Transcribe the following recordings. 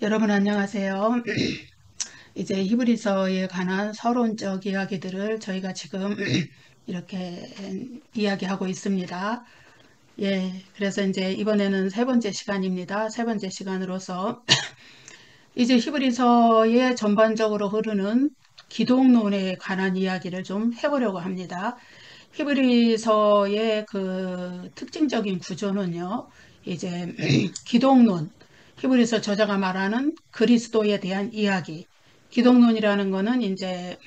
여러분 안녕하세요. 이제 히브리서에 관한 서론적 이야기들을 저희가 지금 이렇게 이야기하고 있습니다. 예, 그래서 이제 이번에는 세 번째 시간입니다. 세 번째 시간으로서 이제 히브리서의 전반적으로 흐르는 기독론에 관한 이야기를 좀 해보려고 합니다. 히브리서의 그 특징적인 구조는요, 이제 기독론, 히브리서 저자가 말하는 그리스도에 대한 이야기. 기독론이라는 거는 이제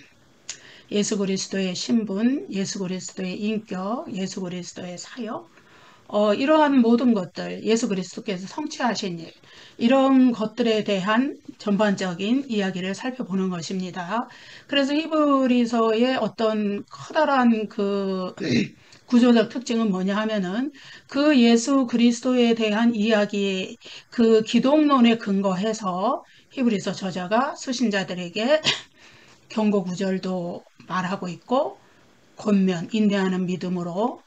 예수 그리스도의 신분, 예수 그리스도의 인격, 예수 그리스도의 사역, 이러한 모든 것들, 예수 그리스도께서 성취하신 일, 이런 것들에 대한 전반적인 이야기를 살펴보는 것입니다. 그래서 히브리서의 어떤 커다란 그 구조적 특징은 뭐냐 하면은 그 예수 그리스도에 대한 이야기, 그 기독론에 근거해서 히브리서 저자가 수신자들에게 경고 구절도 말하고 있고 권면, 인내하는 믿음으로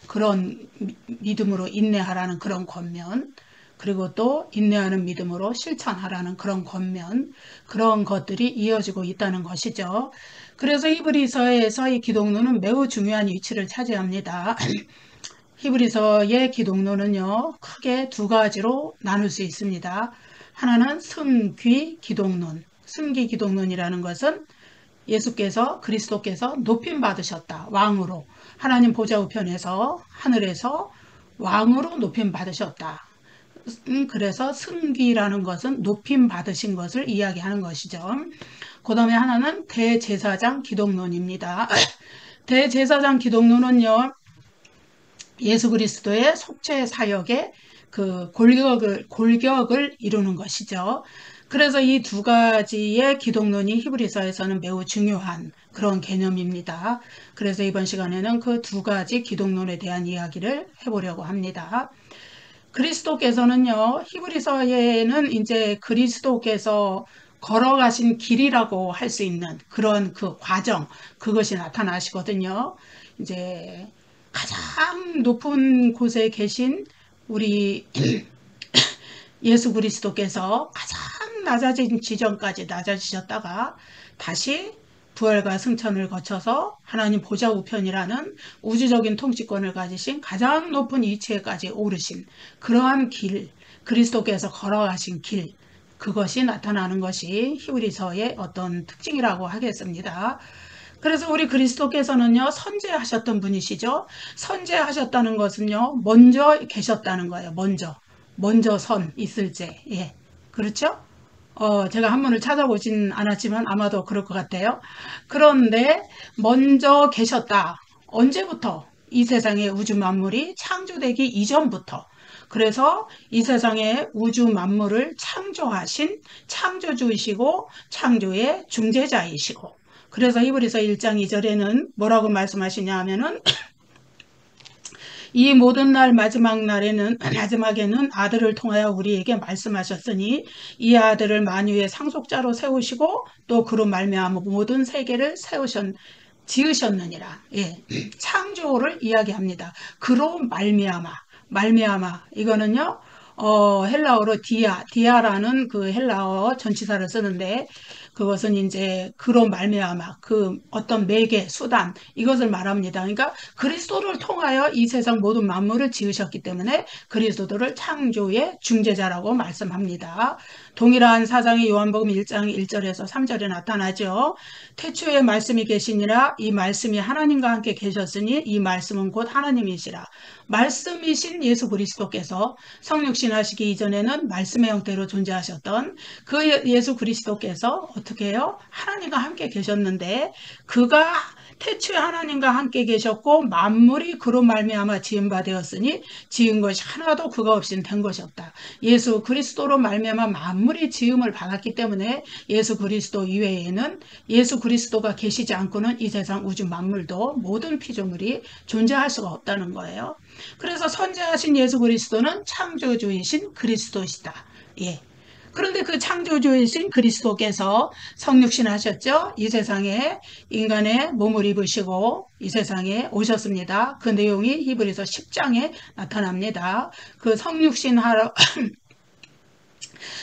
그런 믿음으로 인내하라는 그런 권면, 그리고 또 인내하는 믿음으로 실천하라는 그런 권면, 그런 것들이 이어지고 있다는 것이죠. 그래서 히브리서에서 이 기독론은 매우 중요한 위치를 차지합니다. 히브리서의 기독론은요, 크게 두 가지로 나눌 수 있습니다. 하나는 승귀 기독론. 승귀 기독론이라는 것은 예수께서 그리스도께서 높임 받으셨다. 왕으로. 하나님 보좌 우편에서 하늘에서 왕으로 높임 받으셨다. 그래서 승귀라는 것은 높임 받으신 것을 이야기하는 것이죠. 그 다음에 하나는 대제사장 기독론입니다. 대제사장 기독론은요, 예수 그리스도의 속죄 사역의 그 골격을 이루는 것이죠. 그래서 이 두 가지의 기독론이 히브리서에서는 매우 중요한 그런 개념입니다. 그래서 이번 시간에는 그 두 가지 기독론에 대한 이야기를 해보려고 합니다. 그리스도께서는요, 히브리서에는 이제 그리스도께서 걸어가신 길이라고 할 수 있는 그런 그 과정, 그것이 나타나시거든요. 이제 가장 높은 곳에 계신 우리 예수 그리스도께서 가장 낮아진 지점까지 낮아지셨다가 다시 부활과 승천을 거쳐서 하나님 보좌 우편이라는 우주적인 통치권을 가지신 가장 높은 위치에까지 오르신 그러한 길, 그리스도께서 걸어가신 길, 그것이 나타나는 것이 히브리서의 어떤 특징이라고 하겠습니다. 그래서 우리 그리스도께서는요, 선제하셨던 분이시죠. 선제하셨다는 것은요, 먼저 계셨다는 거예요. 먼저 선 있을 때. 예. 그렇죠? 제가 한문을 찾아보진 않았지만 아마도 그럴 것 같아요. 그런데 먼저 계셨다. 언제부터? 이 세상의 우주 만물이 창조되기 이전부터. 그래서 이 세상의 우주 만물을 창조하신 창조주이시고 창조의 중재자이시고, 그래서 히브리서 1장 2절에는 뭐라고 말씀하시냐 하면은 이 모든 날 마지막에는 아들을 통하여 우리에게 말씀하셨으니 이 아들을 만유의 상속자로 세우시고 또 그로 말미암아 모든 세계를 지으셨느니라. 예. 창조를 이야기합니다. 그로 말미암아 이거는요. 헬라어로 디아라는 그 헬라어 전치사를 쓰는데 그것은 이제 그로 말미암아 그 어떤 매개 수단 이것을 말합니다. 그러니까 그리스도를 통하여 이 세상 모든 만물을 지으셨기 때문에 그리스도를 창조의 중재자라고 말씀합니다. 동일한 사상이 요한복음 1장 1절에서 3절에 나타나죠. 태초에 말씀이 계시니라 이 말씀이 하나님과 함께 계셨으니 이 말씀은 곧 하나님이시라. 말씀이신 예수 그리스도께서 성육신 하시기 이전에는 말씀의 형태로 존재하셨던 그 예수 그리스도께서 어떻게 해요? 하나님과 함께 계셨는데 그가 태초에 하나님과 함께 계셨고 만물이 그로 말미암아 지은 바 되었으니 지은 것이 하나도 그가 없이는 된 것이 없다. 예수 그리스도로 말미암아 만물이 지음을 받았기 때문에 예수 그리스도 이외에는 예수 그리스도가 계시지 않고는 이 세상 우주 만물도 모든 피조물이 존재할 수가 없다는 거예요. 그래서 선지하신 예수 그리스도는 창조주이신 그리스도시다. 예. 그런데 그 창조주이신 그리스도께서 성육신 하셨죠. 이 세상에 인간의 몸을 입으시고 이 세상에 오셨습니다. 그 내용이 히브리서 10장에 나타납니다. 그 성육신 하러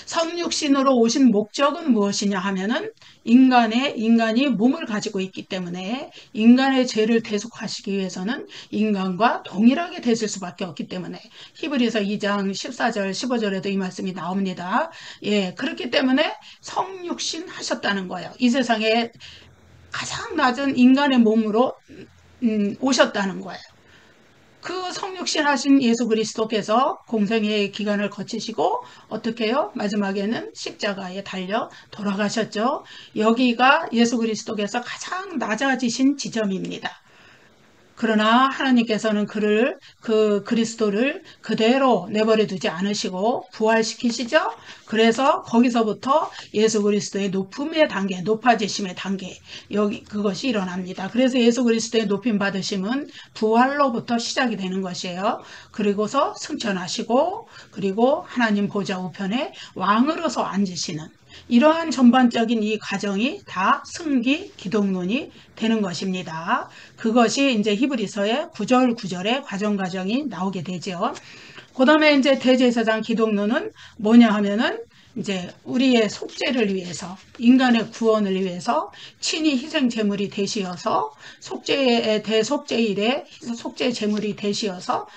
성육신으로 오신 목적은 무엇이냐 하면은 인간이 몸을 가지고 있기 때문에 인간의 죄를 대속하시기 위해서는 인간과 동일하게 되실 수밖에 없기 때문에 히브리서 2장 14절 15절에도 이 말씀이 나옵니다. 예, 그렇기 때문에 성육신 하셨다는 거예요. 이 세상에 가장 낮은 인간의 몸으로 오셨다는 거예요. 그 성육신 하신 예수 그리스도께서 공생의 기간을 거치시고 어떻게 해요? 마지막에는 십자가에 달려 돌아가셨죠. 여기가 예수 그리스도께서 가장 낮아지신 지점입니다. 그러나 하나님께서는 그 그리스도를 그대로 내버려 두지 않으시고 부활시키시죠. 그래서 거기서부터 예수 그리스도의 높음의 단계, 높아지심의 단계, 그것이 일어납니다. 그래서 예수 그리스도의 높임 받으심은 부활로부터 시작이 되는 것이에요. 그리고서 승천하시고, 그리고 하나님 보좌 우편에 왕으로서 앉으시는 이러한 전반적인 이 과정이 다 승기 기독론이 되는 것입니다. 그것이 이제 히브리서의 구절구절의 과정이 나오게 되죠. 그 다음에 이제 대제사장 기독론은 뭐냐 하면은 이제 우리의 속죄를 위해서, 인간의 구원을 위해서 친히 희생 제물이 되시어서 대속죄일에 속죄 제물이 되시어서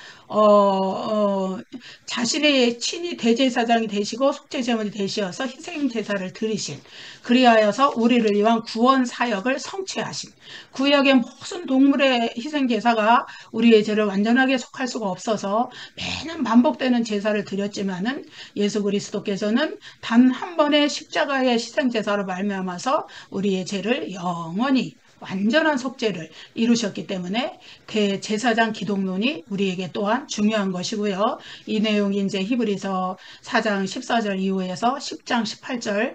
자신의 친히 대제사장이 되시고 속죄제물이 되시어서 희생제사를 드리신, 그리하여서 우리를 위한 구원 사역을 성취하신, 구약의 무슨 동물의 희생제사가 우리의 죄를 완전하게 속할 수가 없어서 매년 반복되는 제사를 드렸지만은 예수 그리스도께서는 단 한 번의 십자가의 희생제사로 말미암아서 우리의 죄를 영원히 완전한 속죄를 이루셨기 때문에 대제사장 기독론이 우리에게 또한 중요한 것이고요. 이 내용이 이제 히브리서 4장 14절 이후에서 10장 18절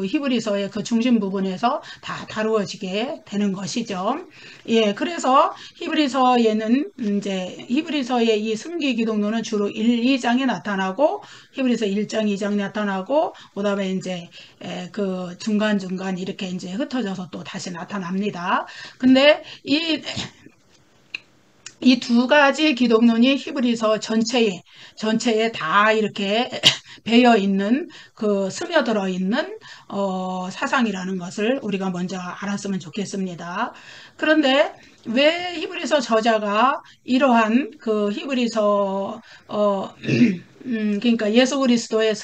히브리서의 그 중심 부분에서 다 다루어지게 되는 것이죠. 예, 그래서 히브리서에는 이제 히브리서의 이 승기 기독론은 주로 1, 2장에 나타나고 히브리서 1장, 2장 나타나고 그다음에 이제 그 중간중간 이렇게 이제 흩어져서 또 다시 나타납니다. 근데 이 두 가지 기독론이 히브리서 전체에 다 이렇게 배어 있는, 스며들어 있는, 사상이라는 것을 우리가 먼저 알았으면 좋겠습니다. 그런데 왜 히브리서 저자가 이러한 히브리서, 그러니까 예수 그리스도에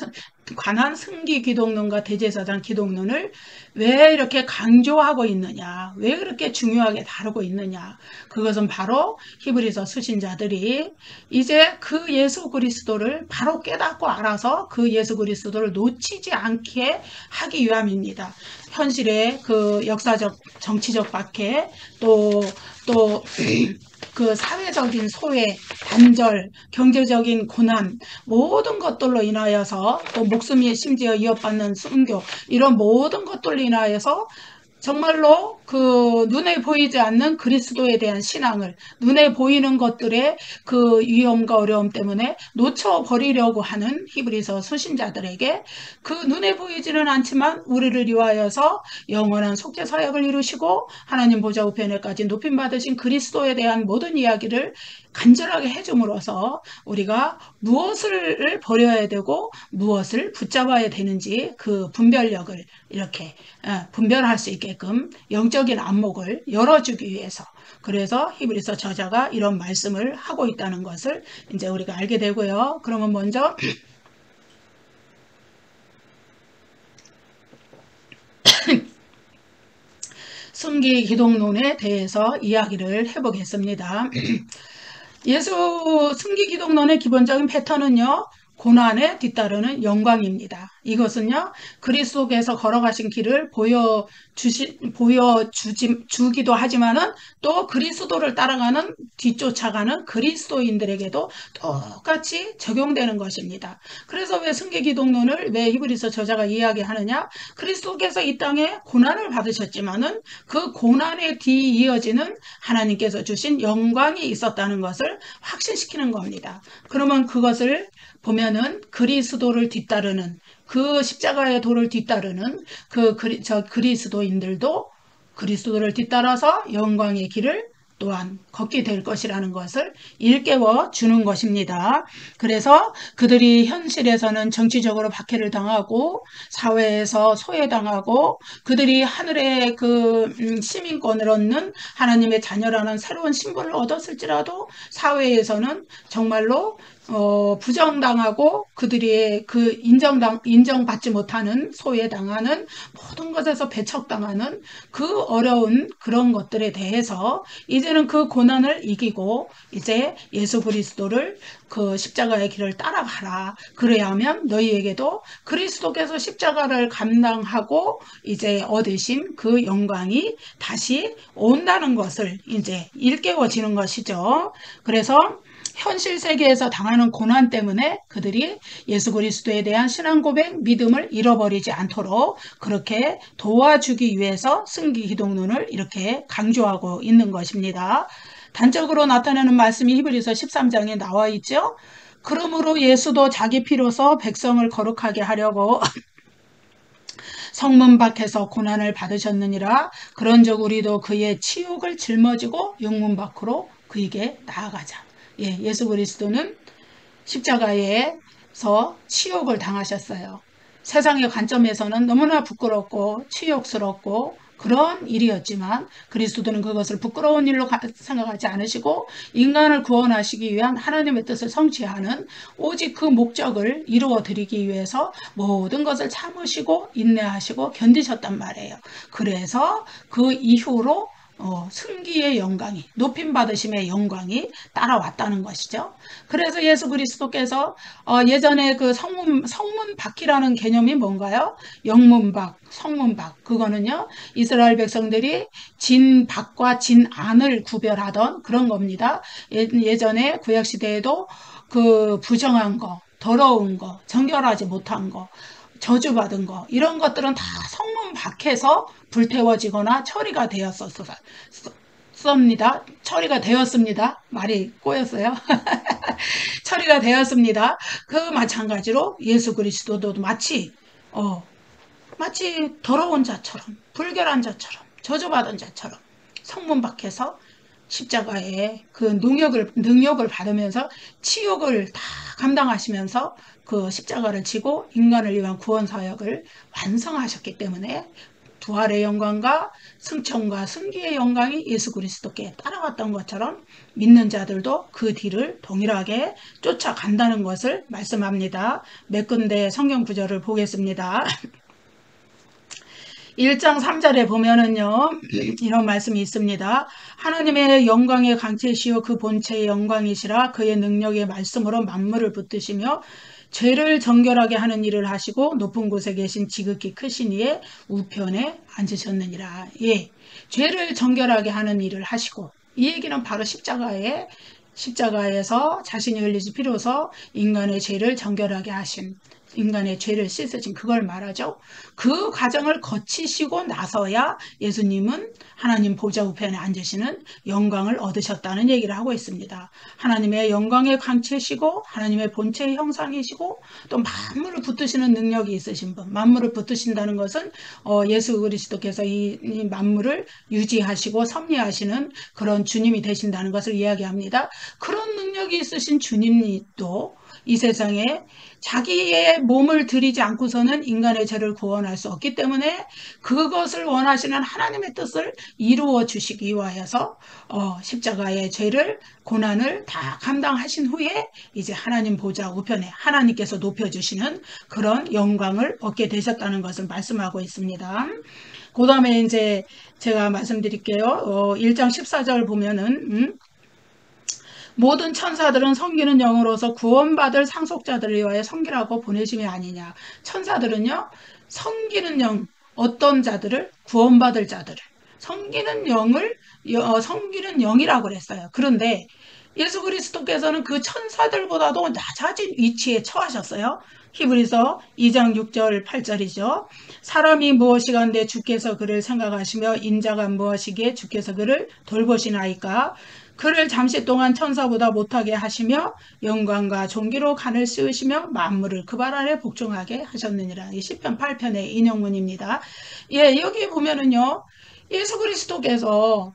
관한 승기 기독론과 대제사장 기독론을 왜 이렇게 강조하고 있느냐, 왜 그렇게 중요하게 다루고 있느냐, 그것은 바로 히브리서 수신자들이 이제 그 예수 그리스도를 바로 깨닫고 알아서 그 예수 그리스도를 놓치지 않게 하기 위함입니다. 현실의 그 역사적 정치적 박해, 또 그 사회적인 소외, 단절, 경제적인 고난, 모든 것들로 인하여서, 또 목숨이 심지어 위협받는 순교, 이런 모든 것들로 인하여서 정말로 그 눈에 보이지 않는 그리스도에 대한 신앙을, 눈에 보이는 것들의 그 위험과 어려움 때문에 놓쳐버리려고 하는 히브리서 수신자들에게 그 눈에 보이지는 않지만 우리를 위하여서 영원한 속죄 사역을 이루시고 하나님 보좌 우편에까지 높임 받으신 그리스도에 대한 모든 이야기를 간절하게 해줌으로써 우리가 무엇을 버려야 되고 무엇을 붙잡아야 되는지 그 분별력을 이렇게 분별할 수 있게끔 영적인 안목을 열어주기 위해서, 그래서 히브리서 저자가 이런 말씀을 하고 있다는 것을 이제 우리가 알게 되고요. 그러면 먼저 승기 기독론에 대해서 이야기를 해보겠습니다. 승기 기독론의 기본적인 패턴은요, 고난에 뒤따르는 영광입니다. 이것은요, 그리스도께서 걸어가신 길을 보여주기도 하지만은 또 그리스도를 따라가는, 뒤쫓아가는 그리스도인들에게도 똑같이 적용되는 것입니다. 그래서 왜 승기 기독론을 왜 히브리서 저자가 이야기하느냐? 그리스도께서 이 땅에 고난을 받으셨지만은 그 고난에 뒤이어지는 하나님께서 주신 영광이 있었다는 것을 확신시키는 겁니다. 그러면 그것을 보면은 그리스도를 뒤따르는, 그 십자가의 도를 뒤따르는 그리스도인들도 그리스도를 뒤따라서 영광의 길을 또한 걷게 될 것이라는 것을 일깨워 주는 것입니다. 그래서 그들이 현실에서는 정치적으로 박해를 당하고 사회에서 소외당하고 그들이 하늘의 그 시민권을 얻는 하나님의 자녀라는 새로운 신분을 얻었을지라도 사회에서는 정말로 부정당하고 그들이 그 인정받지 못하는 소외당하는 모든 것에서 배척당하는 그 어려운 그런 것들에 대해서 이제는 그 고난을 이기고 이제 예수 그리스도를 그 십자가의 길을 따라가라. 그래야면 너희에게도 그리스도께서 십자가를 감당하고 이제 얻으신 그 영광이 다시 온다는 것을 이제 일깨워지는 것이죠. 그래서 현실 세계에서 당하는 고난 때문에 그들이 예수 그리스도에 대한 신앙 고백, 믿음을 잃어버리지 않도록 그렇게 도와주기 위해서 승기 기독론을 이렇게 강조하고 있는 것입니다. 단적으로 나타내는 말씀이 히브리서 13장에 나와 있죠. 그러므로 예수도 자기 피로서 백성을 거룩하게 하려고 성문 밖에서 고난을 받으셨느니라. 그런즉 우리도 그의 치욕을 짊어지고 영문 밖으로 그에게 나아가자. 예수 그리스도는 십자가에서 치욕을 당하셨어요. 세상의 관점에서는 너무나 부끄럽고 치욕스럽고 그런 일이었지만 그리스도는 그것을 부끄러운 일로 생각하지 않으시고 인간을 구원하시기 위한 하나님의 뜻을 성취하는 오직 그 목적을 이루어 드리기 위해서 모든 것을 참으시고 인내하시고 견디셨단 말이에요. 그래서 그 이후로 승기의 영광이 높임받으심의 영광이 따라왔다는 것이죠. 그래서 예수 그리스도께서 예전에 그 성문 밖이라는 개념이 뭔가요? 영문 밖, 성문 밖. 그거는요 이스라엘 백성들이 진 밖과 진 안을 구별하던 그런 겁니다. 예전에 구약 시대에도 그 부정한 거, 더러운 거, 정결하지 못한 거, 저주받은 거 이런 것들은 다 성문 밖에서 불태워지거나 처리가 되었습니다. 처리가 되었습니다. 말이 꼬였어요. 처리가 되었습니다. 그 마찬가지로 예수 그리스도도 마치 더러운 자처럼 불결한 자처럼 저주받은 자처럼 성문 밖에서 십자가의 그 능력을 받으면서 치욕을 다 감당하시면서 그 십자가를 지고 인간을 위한 구원 사역을 완성하셨기 때문에 부활의 영광과 승천과 승기의 영광이 예수 그리스도께 따라왔던 것처럼 믿는 자들도 그 뒤를 동일하게 쫓아간다는 것을 말씀합니다. 몇 군데 성경 구절을 보겠습니다. 1장 3절에 보면은요 이런 말씀이 있습니다. 하나님의 영광의 강체시요 그 본체의 영광이시라. 그의 능력의 말씀으로 만물을 붙드시며 죄를 정결하게 하는 일을 하시고 높은 곳에 계신 지극히 크신 이의 우편에 앉으셨느니라. 죄를 정결하게 하는 일을 하시고, 이 얘기는 바로 십자가에서 자신이 흘리신 피로서 인간의 죄를 정결하게 하신, 인간의 죄를 씻으신 그걸 말하죠. 그 과정을 거치시고 나서야 예수님은 하나님 보좌 우편에 앉으시는 영광을 얻으셨다는 얘기를 하고 있습니다. 하나님의 영광의 광채시고 하나님의 본체의 형상이시고 또 만물을 붙드시는 능력이 있으신 분. 만물을 붙드신다는 것은 예수 그리스도께서 이 만물을 유지하시고 섭리하시는 그런 주님이 되신다는 것을 이야기합니다. 그런 능력이 있으신 주님이 또 이 세상에 자기의 몸을 들이지 않고서는 인간의 죄를 구원할 수 없기 때문에 그것을 원하시는 하나님의 뜻을 이루어 주시기 위하여서 십자가의 죄를 고난을 다 감당하신 후에 이제 하나님 보좌 우편에 하나님께서 높여주시는 그런 영광을 얻게 되셨다는 것을 말씀하고 있습니다. 그 다음에 이제 제가 말씀드릴게요. 1장 14절 보면은 모든 천사들은 섬기는 영으로서 구원받을 상속자들을 위하여 섬기라고 보내심이 아니냐. 천사들은요 섬기는 영, 어떤 자들을? 구원받을 자들을 섬기는 영이라고 그랬어요. 그런데 예수 그리스도께서는 그 천사들보다도 낮아진 위치에 처하셨어요. 히브리서 2장 6절 8절이죠. 사람이 무엇이간데 주께서 그를 생각하시며 인자가 무엇이기에 주께서 그를 돌보시나이까. 그를 잠시 동안 천사보다 못하게 하시며 영광과 존귀로 간을 씌우시며 만물을 그 발 아래 복종하게 하셨느니라. 이 시편 8편의 인용문입니다. 여기 보면은요 예수 그리스도께서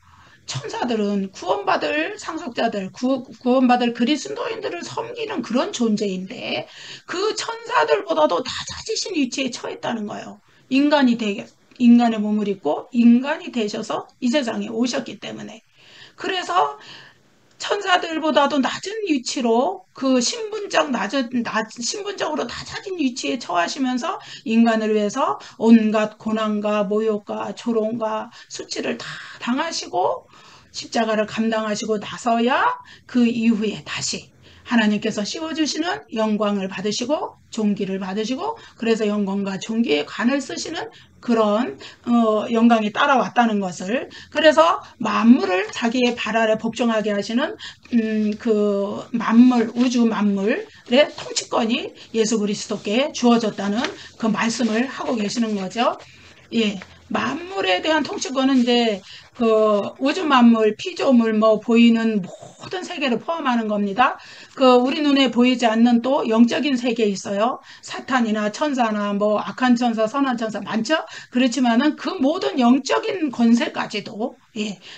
천사들은 구원받을 상속자들, 구원받을 그리스도인들을 섬기는 그런 존재인데 그 천사들보다도 낮아지신 위치에 처했다는 거예요. 인간의 몸을 입고 인간이 되셔서 이 세상에 오셨기 때문에. 그래서 천사들보다도 낮은 위치로 그 신분적으로 낮아진 위치에 처하시면서 인간을 위해서 온갖 고난과 모욕과 조롱과 수치를 다 당하시고 십자가를 감당하시고 나서야 그 이후에 다시 하나님께서 씌워주시는 영광을 받으시고 존귀를 받으시고 그래서 영광과 존귀의 관을 쓰시는 그런 영광이 따라왔다는 것을 그래서 만물을 자기의 발 아래 복종하게 하시는 그 만물 우주 만물의 통치권이 예수 그리스도께 주어졌다는 그 말씀을 하고 계시는 거죠. 예, 만물에 대한 통치권은 이제 그 우주 만물, 피조물, 뭐 보이는 모든 세계를 포함하는 겁니다. 그 우리 눈에 보이지 않는 또 영적인 세계에 있어요. 사탄이나 천사나 뭐 악한 천사, 선한 천사 많죠. 그렇지만은 그 모든 영적인 권세까지도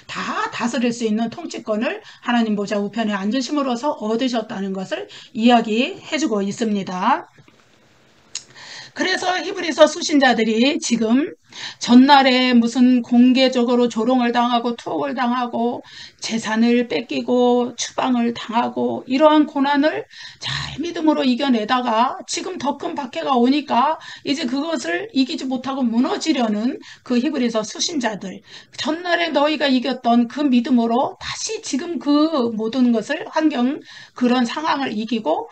다 다스릴 수 있는 통치권을 하나님 보좌 우편에 앉으심으로써 얻으셨다는 것을 이야기해주고 있습니다. 그래서 히브리서 수신자들이 지금 전날에 무슨 공개적으로 조롱을 당하고 투옥을 당하고 재산을 뺏기고 추방을 당하고 이러한 고난을 잘 믿음으로 이겨내다가 지금 더 큰 박해가 오니까 이제 그것을 이기지 못하고 무너지려는 그 히브리서 수신자들 전날에 너희가 이겼던 그 믿음으로 다시 지금 그 모든 것을 그런 상황을 이기고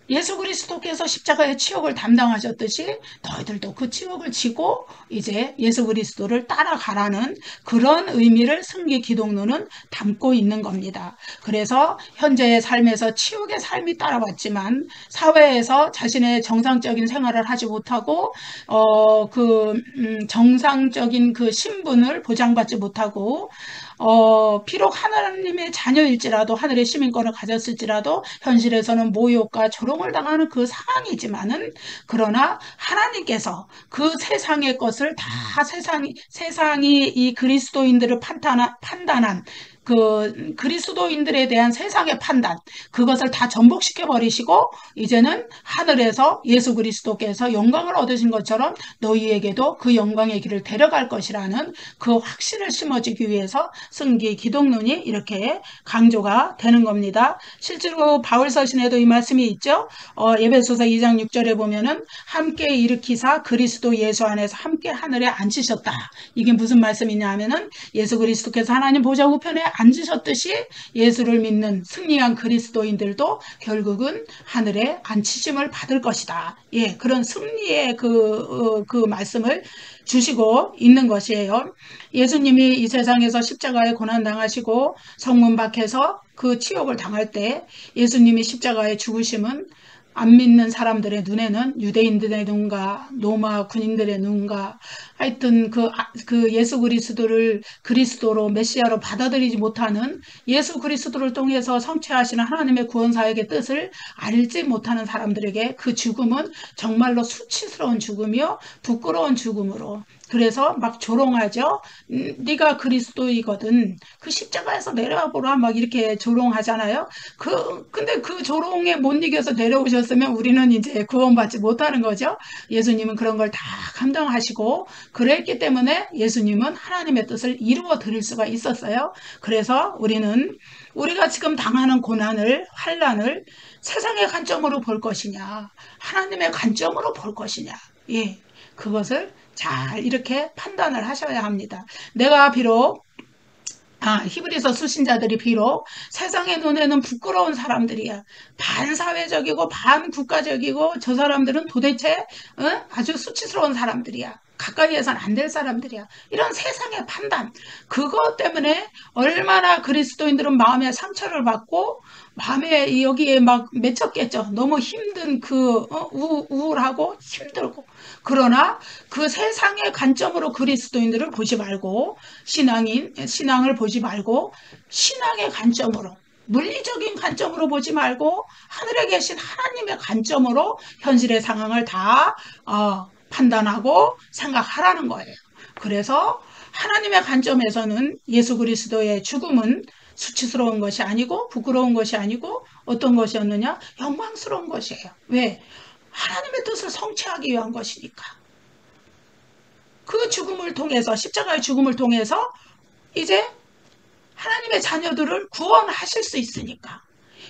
예수 그리스도께서 십자가의 치욕을 담당하셨듯이 너희들도 그 치욕을 지고 이제 예수 그리스도를 따라가라는 그런 의미를 승리 기독론은 담고 있는 겁니다. 그래서 현재의 삶에서 치욕의 삶이 따라왔지만 사회에서 자신의 정상적인 생활을 하지 못하고 정상적인 그 신분을 보장받지 못하고 비록 하나님의 자녀일지라도 하늘의 시민권을 가졌을지라도 현실에서는 모욕과 조롱을 당하는 그 상황이지만은 그러나 하나님께서 그 세상의 것을 다 세상이 이 그리스도인들을 판단한 그 그리스도인들에 대한 세상의 판단 그것을 다 전복시켜 버리시고 이제는 하늘에서 예수 그리스도께서 영광을 얻으신 것처럼 너희에게도 그 영광의 길을 데려갈 것이라는 그 확신을 심어주기 위해서 승기 기독론이 이렇게 강조가 되는 겁니다. 실제로 바울 서신에도 이 말씀이 있죠. 에베소서 2장 6절에 보면은 함께 일으키사 그리스도 예수 안에서 함께 하늘에 앉으셨다. 이게 무슨 말씀이냐 하면은 예수 그리스도께서 하나님 보좌 우편에 앉으셨듯이 예수를 믿는 승리한 그리스도인들도 결국은 하늘에 앉히심을 받을 것이다. 예, 그런 승리의 그 말씀을 주시고 있는 것이에요. 예수님이 이 세상에서 십자가에 고난당하시고 성문 밖에서 그 치욕을 당할 때 예수님이 십자가에 죽으심은 안 믿는 사람들의 눈에는 유대인들의 눈과 로마 군인들의 눈과 하여튼 그 예수 그리스도를 그리스도로 메시아로 받아들이지 못하는 예수 그리스도를 통해서 성취하시는 하나님의 구원사역의 뜻을 알지 못하는 사람들에게 그 죽음은 정말로 수치스러운 죽음이요 부끄러운 죽음으로 그래서 막 조롱하죠. 네가 그리스도이거든. 그 십자가에서 내려와 보라 막 이렇게 조롱하잖아요. 근데 그 조롱에 못 이겨서 내려오셨으면 우리는 이제 구원받지 못하는 거죠. 예수님은 그런 걸 다 감당하시고 그랬기 때문에 예수님은 하나님의 뜻을 이루어 드릴 수가 있었어요. 그래서 우리가 지금 당하는 고난을 환난을 세상의 관점으로 볼 것이냐 하나님의 관점으로 볼 것이냐 예, 그것을 잘 이렇게 판단을 하셔야 합니다. 내가 비록 히브리서 수신자들이 비록 세상의 눈에는 부끄러운 사람들이야. 반사회적이고 반국가적이고 저 사람들은 도대체 아주 수치스러운 사람들이야. 가까이에선 안 될 사람들이야. 이런 세상의 판단. 그것 때문에 얼마나 그리스도인들은 마음에 상처를 받고 마음에 여기에 막 맺혔겠죠. 너무 힘든 우울하고 힘들고. 그러나 그 세상의 관점으로 그리스도인들을 보지 말고 신앙을 보지 말고 신앙의 관점으로 물리적인 관점으로 보지 말고 하늘에 계신 하나님의 관점으로 현실의 상황을 다 판단하고 생각하라는 거예요. 그래서 하나님의 관점에서는 예수 그리스도의 죽음은 수치스러운 것이 아니고 부끄러운 것이 아니고 어떤 것이었느냐? 영광스러운 것이에요. 왜? 하나님의 뜻을 성취하기 위한 것이니까. 그 죽음을 통해서, 십자가의 죽음을 통해서 이제 하나님의 자녀들을 구원하실 수 있으니까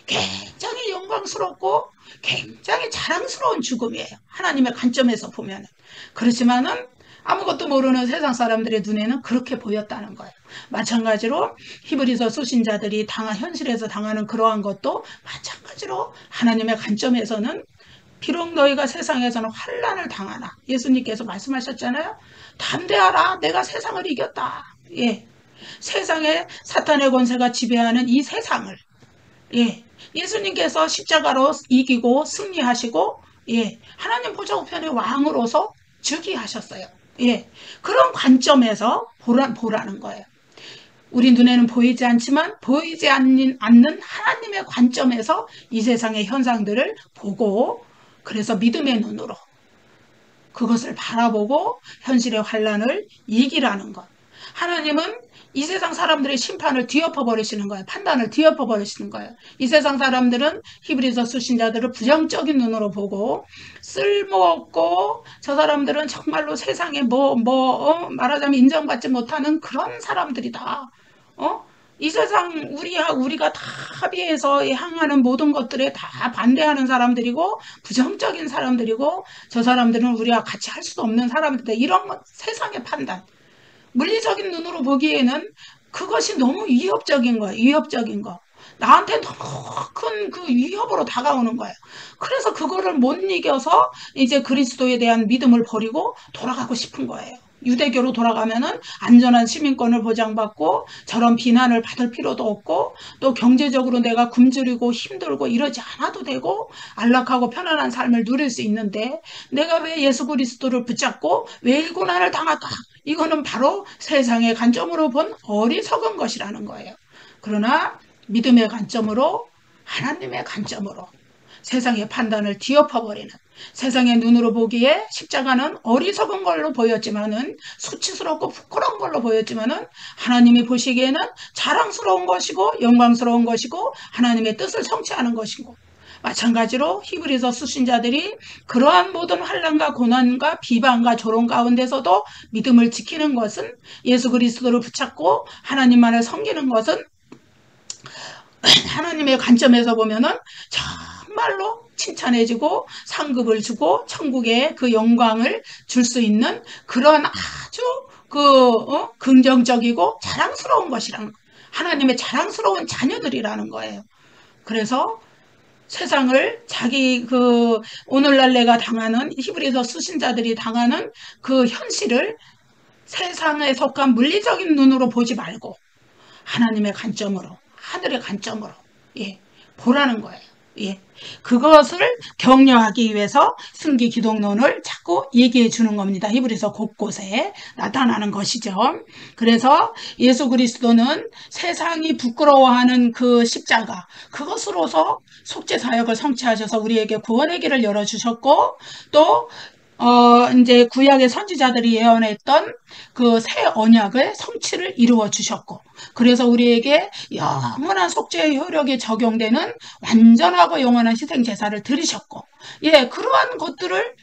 굉장히 영광스럽고 굉장히 자랑스러운 죽음이에요. 하나님의 관점에서 보면. 그렇지만은 아무것도 모르는 세상 사람들의 눈에는 그렇게 보였다는 거예요. 마찬가지로 히브리서 수신자들이 현실에서 당하는 그러한 것도 마찬가지로 하나님의 관점에서는 비록 너희가 세상에서는 환난을 당하나, 예수님께서 말씀하셨잖아요. 담대하라, 내가 세상을 이겼다. 예, 세상에 사탄의 권세가 지배하는 이 세상을, 예, 예수님께서 십자가로 이기고 승리하시고, 예, 하나님 보좌 우편의 왕으로서 즉위하셨어요. 예, 그런 관점에서 보라는 거예요. 우리 눈에는 보이지 않지만 보이지 않는 하나님의 관점에서 이 세상의 현상들을 보고, 그래서 믿음의 눈으로 그것을 바라보고 현실의 환난을 이기라는 것. 하나님은 이 세상 사람들의 심판을 뒤엎어 버리시는 거예요. 판단을 뒤엎어 버리시는 거예요. 이 세상 사람들은 히브리서 수신자들을 부정적인 눈으로 보고 쓸모없고 저 사람들은 정말로 세상에 말하자면 인정받지 못하는 그런 사람들이다. 이 세상 우리가 다 합의해서 향하는 모든 것들에 다 반대하는 사람들이고 부정적인 사람들이고 저 사람들은 우리와 같이 할 수도 없는 사람들이다. 이런 것, 세상의 판단. 물리적인 눈으로 보기에는 그것이 너무 위협적인 거예요. 위협적인 거. 나한테 너무 큰 그 위협으로 다가오는 거예요. 그래서 그거를 못 이겨서 이제 그리스도에 대한 믿음을 버리고 돌아가고 싶은 거예요. 유대교로 돌아가면은 안전한 시민권을 보장받고 저런 비난을 받을 필요도 없고 또 경제적으로 내가 굶주리고 힘들고 이러지 않아도 되고 안락하고 편안한 삶을 누릴 수 있는데 내가 왜 예수 그리스도를 붙잡고 왜 이 고난을 당할까? 이거는 바로 세상의 관점으로 본 어리석은 것이라는 거예요. 그러나 믿음의 관점으로, 하나님의 관점으로 세상의 판단을 뒤엎어버리는, 세상의 눈으로 보기에 십자가는 어리석은 걸로 보였지만은, 수치스럽고 부끄러운 걸로 보였지만은 하나님이 보시기에는 자랑스러운 것이고 영광스러운 것이고 하나님의 뜻을 성취하는 것이고, 마찬가지로 히브리서 수신자들이 그러한 모든 환난과 고난과 비방과 조롱 가운데서도 믿음을 지키는 것은, 예수 그리스도를 붙잡고 하나님만을 섬기는 것은 하나님의 관점에서 보면은 정말로 칭찬해주고 상급을 주고 천국의 그 영광을 줄 수 있는 그런 아주 긍정적이고 자랑스러운 것이란, 하나님의 자랑스러운 자녀들이라는 거예요. 그래서 세상을 오늘날 내가 당하는, 히브리서 수신자들이 당하는 그 현실을 세상에 속한 물리적인 눈으로 보지 말고 하나님의 관점으로, 하늘의 관점으로, 예, 보라는 거예요. 예, 그것을 격려하기 위해서 승기 기독론을 자꾸 얘기해 주는 겁니다. 히브리서 곳곳에 나타나는 것이죠. 그래서 예수 그리스도는 세상이 부끄러워하는 그 십자가, 그것으로서 속죄 사역을 성취하셔서 우리에게 구원의 길을 열어주셨고, 또 이제 구약의 선지자들이 예언했던 그 새 언약의 성취를 이루어 주셨고, 그래서 우리에게 영원한 속죄의 효력이 적용되는 완전하고 영원한 희생 제사를 드리셨고, 예, 그러한 것들을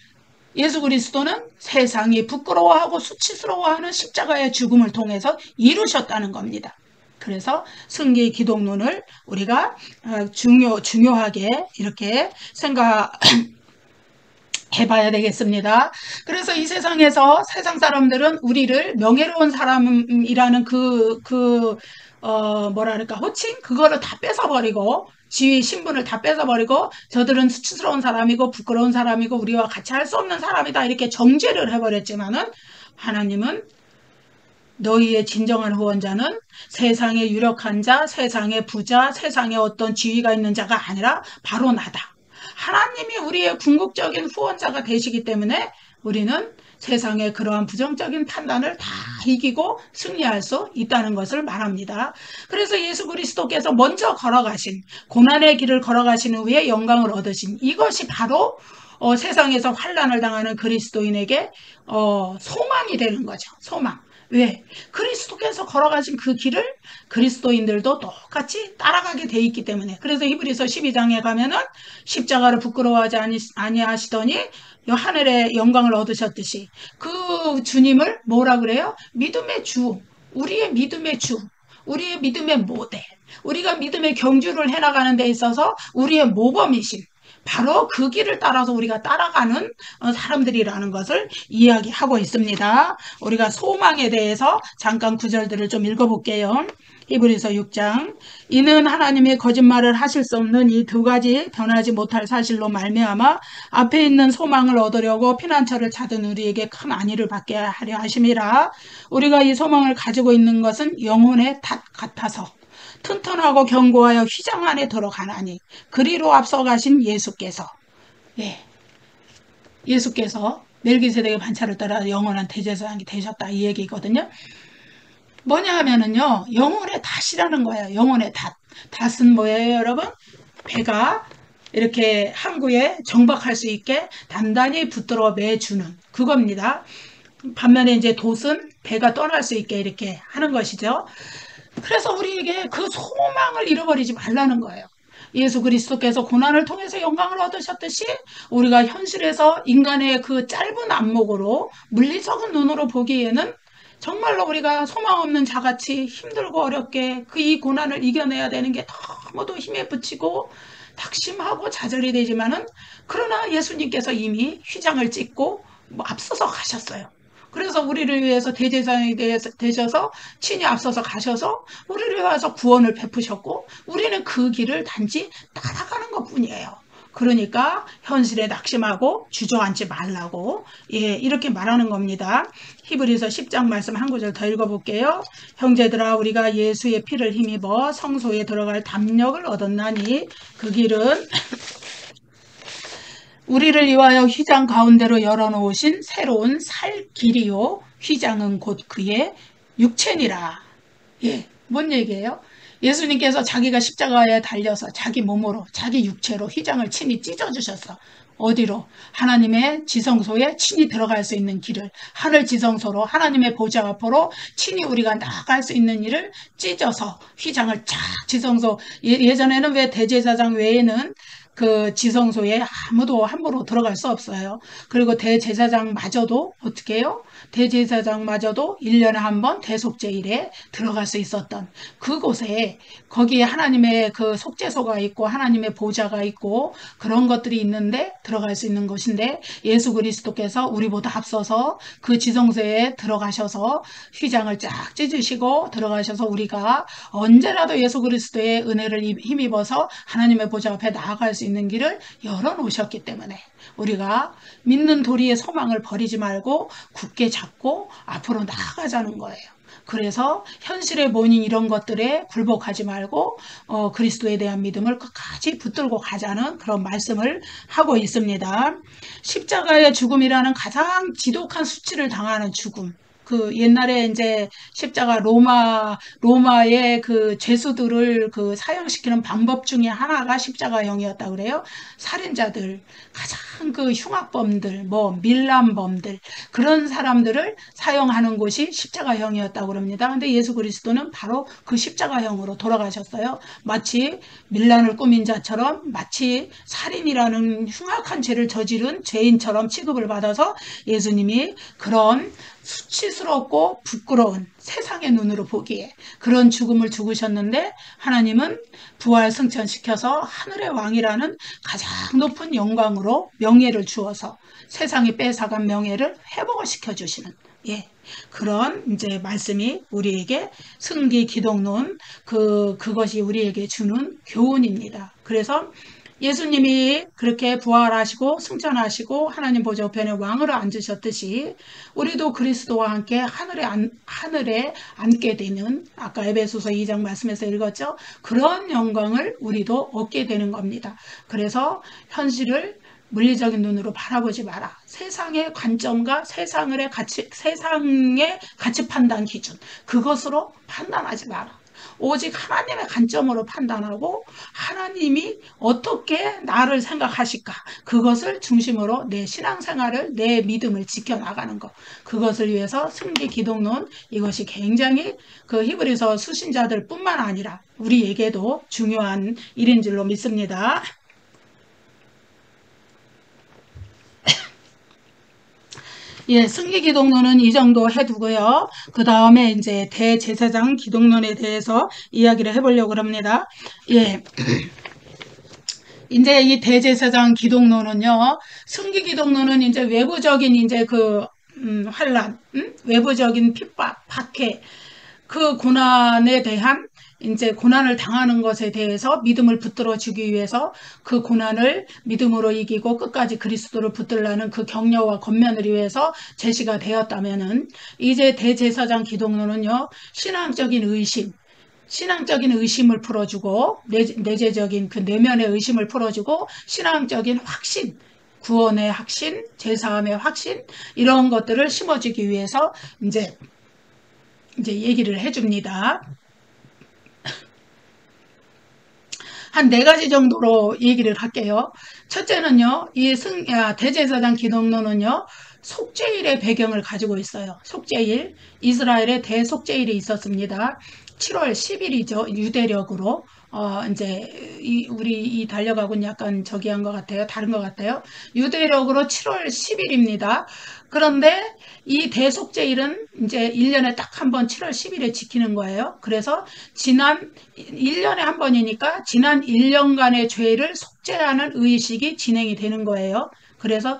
예수 그리스도는 세상이 부끄러워하고 수치스러워하는 십자가의 죽음을 통해서 이루셨다는 겁니다. 그래서 승기 기독론을 우리가 중요하게 이렇게 해봐야 되겠습니다. 그래서 이 세상에서 세상 사람들은 우리를 명예로운 사람이라는 호칭? 그거를 다 뺏어버리고, 지위, 신분을 다 뺏어버리고, 저들은 수치스러운 사람이고, 부끄러운 사람이고, 우리와 같이 할 수 없는 사람이다. 이렇게 정죄를 해버렸지만은, 하나님은 너희의 진정한 후원자는 세상의 유력한 자, 세상의 부자, 세상의 어떤 지위가 있는 자가 아니라 바로 나다. 하나님이 우리의 궁극적인 후원자가 되시기 때문에 우리는 세상의 그러한 부정적인 판단을 다 이기고 승리할 수 있다는 것을 말합니다. 그래서 예수 그리스도께서 먼저 걸어가신, 고난의 길을 걸어가신 후에 영광을 얻으신, 이것이 바로 세상에서 환난을 당하는 그리스도인에게 소망이 되는 거죠. 소망. 왜? 그리스도께서 걸어가신 그 길을 그리스도인들도 똑같이 따라가게 돼 있기 때문에. 그래서 히브리서 12장에 가면은 십자가를 부끄러워하지 아니하시더니 하늘의 영광을 얻으셨듯이 그 주님을 뭐라 그래요? 믿음의 주, 우리의 믿음의 주, 우리의 믿음의 모델, 우리가 믿음의 경주를 해나가는 데 있어서 우리의 모범이신 바로 그 길을 따라서 우리가 따라가는 사람들이라는 것을 이야기하고 있습니다. 우리가 소망에 대해서 잠깐 구절들을 좀 읽어볼게요. 히브리서 6장. 이는 하나님의 거짓말을 하실 수 없는 이 두 가지 변하지 못할 사실로 말미암아 앞에 있는 소망을 얻으려고 피난처를 찾은 우리에게 큰 안위를 받게 하려 하심이라. 우리가 이 소망을 가지고 있는 것은 영혼의 닷 같아서 튼튼하고 견고하여 휘장 안에 들어가나니 그리로 앞서가신 예수께서, 예, 예수께서 멜기세덱의 반차를 따라 영원한 대제사장이 되셨다 이 얘기거든요. 뭐냐 하면은요, 영혼의 닷이라는 거예요. 영혼의 닷. 닷은 뭐예요, 여러분? 배가 이렇게 항구에 정박할 수 있게 단단히 붙들어 매주는 그겁니다. 반면에 이제 돛은 배가 떠날 수 있게 이렇게 하는 것이죠. 그래서 우리에게 그 소망을 잃어버리지 말라는 거예요. 예수 그리스도께서 고난을 통해서 영광을 얻으셨듯이 우리가 현실에서 인간의 그 짧은 안목으로 물리적인 눈으로 보기에는 정말로 우리가 소망 없는 자같이 힘들고 어렵게 그 이 고난을 이겨내야 되는 게 너무도 힘에 부치고 낙심하고 좌절이 되지만은 그러나 예수님께서 이미 휘장을 찢고 앞서서 가셨어요. 그래서 우리를 위해서 대제사장이 되셔서 친히 앞서서 가셔서 우리를 위해서 구원을 베푸셨고 우리는 그 길을 단지 따라가는 것뿐이에요. 그러니까 현실에 낙심하고 주저앉지 말라고 이렇게 말하는 겁니다. 히브리서 10장 말씀 한 구절 더 읽어볼게요. 형제들아 우리가 예수의 피를 힘입어 성소에 들어갈 담력을 얻었나니 그 길은 우리를 위하여 휘장 가운데로 열어놓으신 새로운 살 길이요 휘장은 곧 그의 육체니라. 뭔 얘기예요? 예수님께서 자기가 십자가에 달려서 자기 몸으로 자기 육체로 휘장을 친히 찢어주셨어. 어디로? 하나님의 지성소에 친히 들어갈 수 있는 길을 하늘 지성소로 하나님의 보좌 앞으로 친히 우리가 나아갈 수 있는 일을 찢어서 휘장을 쫙 지성소 예전에는 왜 대제사장 외에는 그 지성소에 아무도 함부로 들어갈 수 없어요. 그리고 대제사장마저도 어떻게 해요? 대제사장마저도 1년에 한 번 대속제일에 들어갈 수 있었던 그곳에 거기에 하나님의 그 속죄소가 있고 하나님의 보좌가 있고 그런 것들이 있는데 들어갈 수 있는 곳인데 예수 그리스도께서 우리보다 앞서서 그 지성소에 들어가셔서 휘장을 쫙 찢으시고 들어가셔서 우리가 언제라도 예수 그리스도의 은혜를 힘입어서 하나님의 보좌 앞에 나아갈 수 있는 길을 열어놓으셨기 때문에 우리가 믿는 도리의 소망을 버리지 말고 굳게 잡고 앞으로 나아가자는 거예요. 그래서 현실의 본인 이런 것들에 굴복하지 말고 그리스도에 대한 믿음을 끝까지 붙들고 가자는 그런 말씀을 하고 있습니다. 십자가의 죽음이라는 가장 지독한 수치를 당하는 죽음. 그 옛날에 이제 십자가 로마의 그 죄수들을 그 사형시키는 방법 중에 하나가 십자가형이었다 그래요. 살인자들, 가장 그 흉악범들, 밀란범들 그런 사람들을 사형하는 곳이 십자가형이었다고 그럽니다. 근데 예수 그리스도는 바로 그 십자가형으로 돌아가셨어요. 마치 밀란을 꾸민 자처럼 마치 살인이라는 흉악한 죄를 저지른 죄인처럼 취급을 받아서 예수님이 그런 수치스럽고 부끄러운 세상의 눈으로 보기에 그런 죽음을 죽으셨는데 하나님은 부활 승천시켜서 하늘의 왕이라는 가장 높은 영광으로 명예를 주어서 세상이 뺏어간 명예를 회복을 시켜주시는 그런 이제 말씀이 우리에게 승기 기독론 그것이 우리에게 주는 교훈입니다. 그래서 예수님이 그렇게 부활하시고 승천하시고 하나님 보좌 우편에 왕으로 앉으셨듯이 우리도 그리스도와 함께 하늘에 앉게 되는 아까 에베소서 2장 말씀에서 읽었죠. 그런 영광을 우리도 얻게 되는 겁니다. 그래서 현실을 물리적인 눈으로 바라보지 마라. 세상의 관점과 세상의 가치 판단 기준 그것으로 판단하지 마라. 오직 하나님의 관점으로 판단하고 하나님이 어떻게 나를 생각하실까? 그것을 중심으로 내 신앙생활을, 내 믿음을 지켜나가는 것. 그것을 위해서 승리 기독론, 이것이 굉장히 그 히브리서 수신자들 뿐만 아니라 우리에게도 중요한 일인 줄로 믿습니다. 예, 승리 기독론은 이 정도 해두고요. 그 다음에 이제 대제사장 기독론에 대해서 이야기를 해보려고 합니다. 예. 이제 이 대제사장 기독론은요, 승리 기독론은 이제 외부적인 이제 그, 환란, 외부적인 핍박, 박해, 그 고난에 대한 이제 고난을 당하는 것에 대해서 믿음을 붙들어 주기 위해서 그 고난을 믿음으로 이기고 끝까지 그리스도를 붙들라는 그 격려와 권면을 위해서 제시가 되었다면은 이제 대제사장 기독론은요, 신앙적인 의심을 풀어주고 내재적인 그 내면의 의심을 풀어주고 신앙적인 확신, 구원의 확신, 제사함의 확신 이런 것들을 심어주기 위해서 이제 얘기를 해줍니다. 한 4가지 정도로 얘기를 할게요. 첫째는요, 이 대제사장 기독론은요, 속죄일의 배경을 가지고 있어요. 속죄일, 이스라엘의 대속죄일이 있었습니다. 7월 10일이죠. 유대력으로. 이제, 우리 달력하고는 약간 저기 한 것 같아요. 다른 것 같아요. 유대력으로 7월 10일입니다. 그런데 이 대속죄일은 이제 1년에 딱 한 번 7월 10일에 지키는 거예요. 그래서 지난 1년에 한 번이니까 지난 1년간의 죄를 속죄하는 의식이 진행이 되는 거예요. 그래서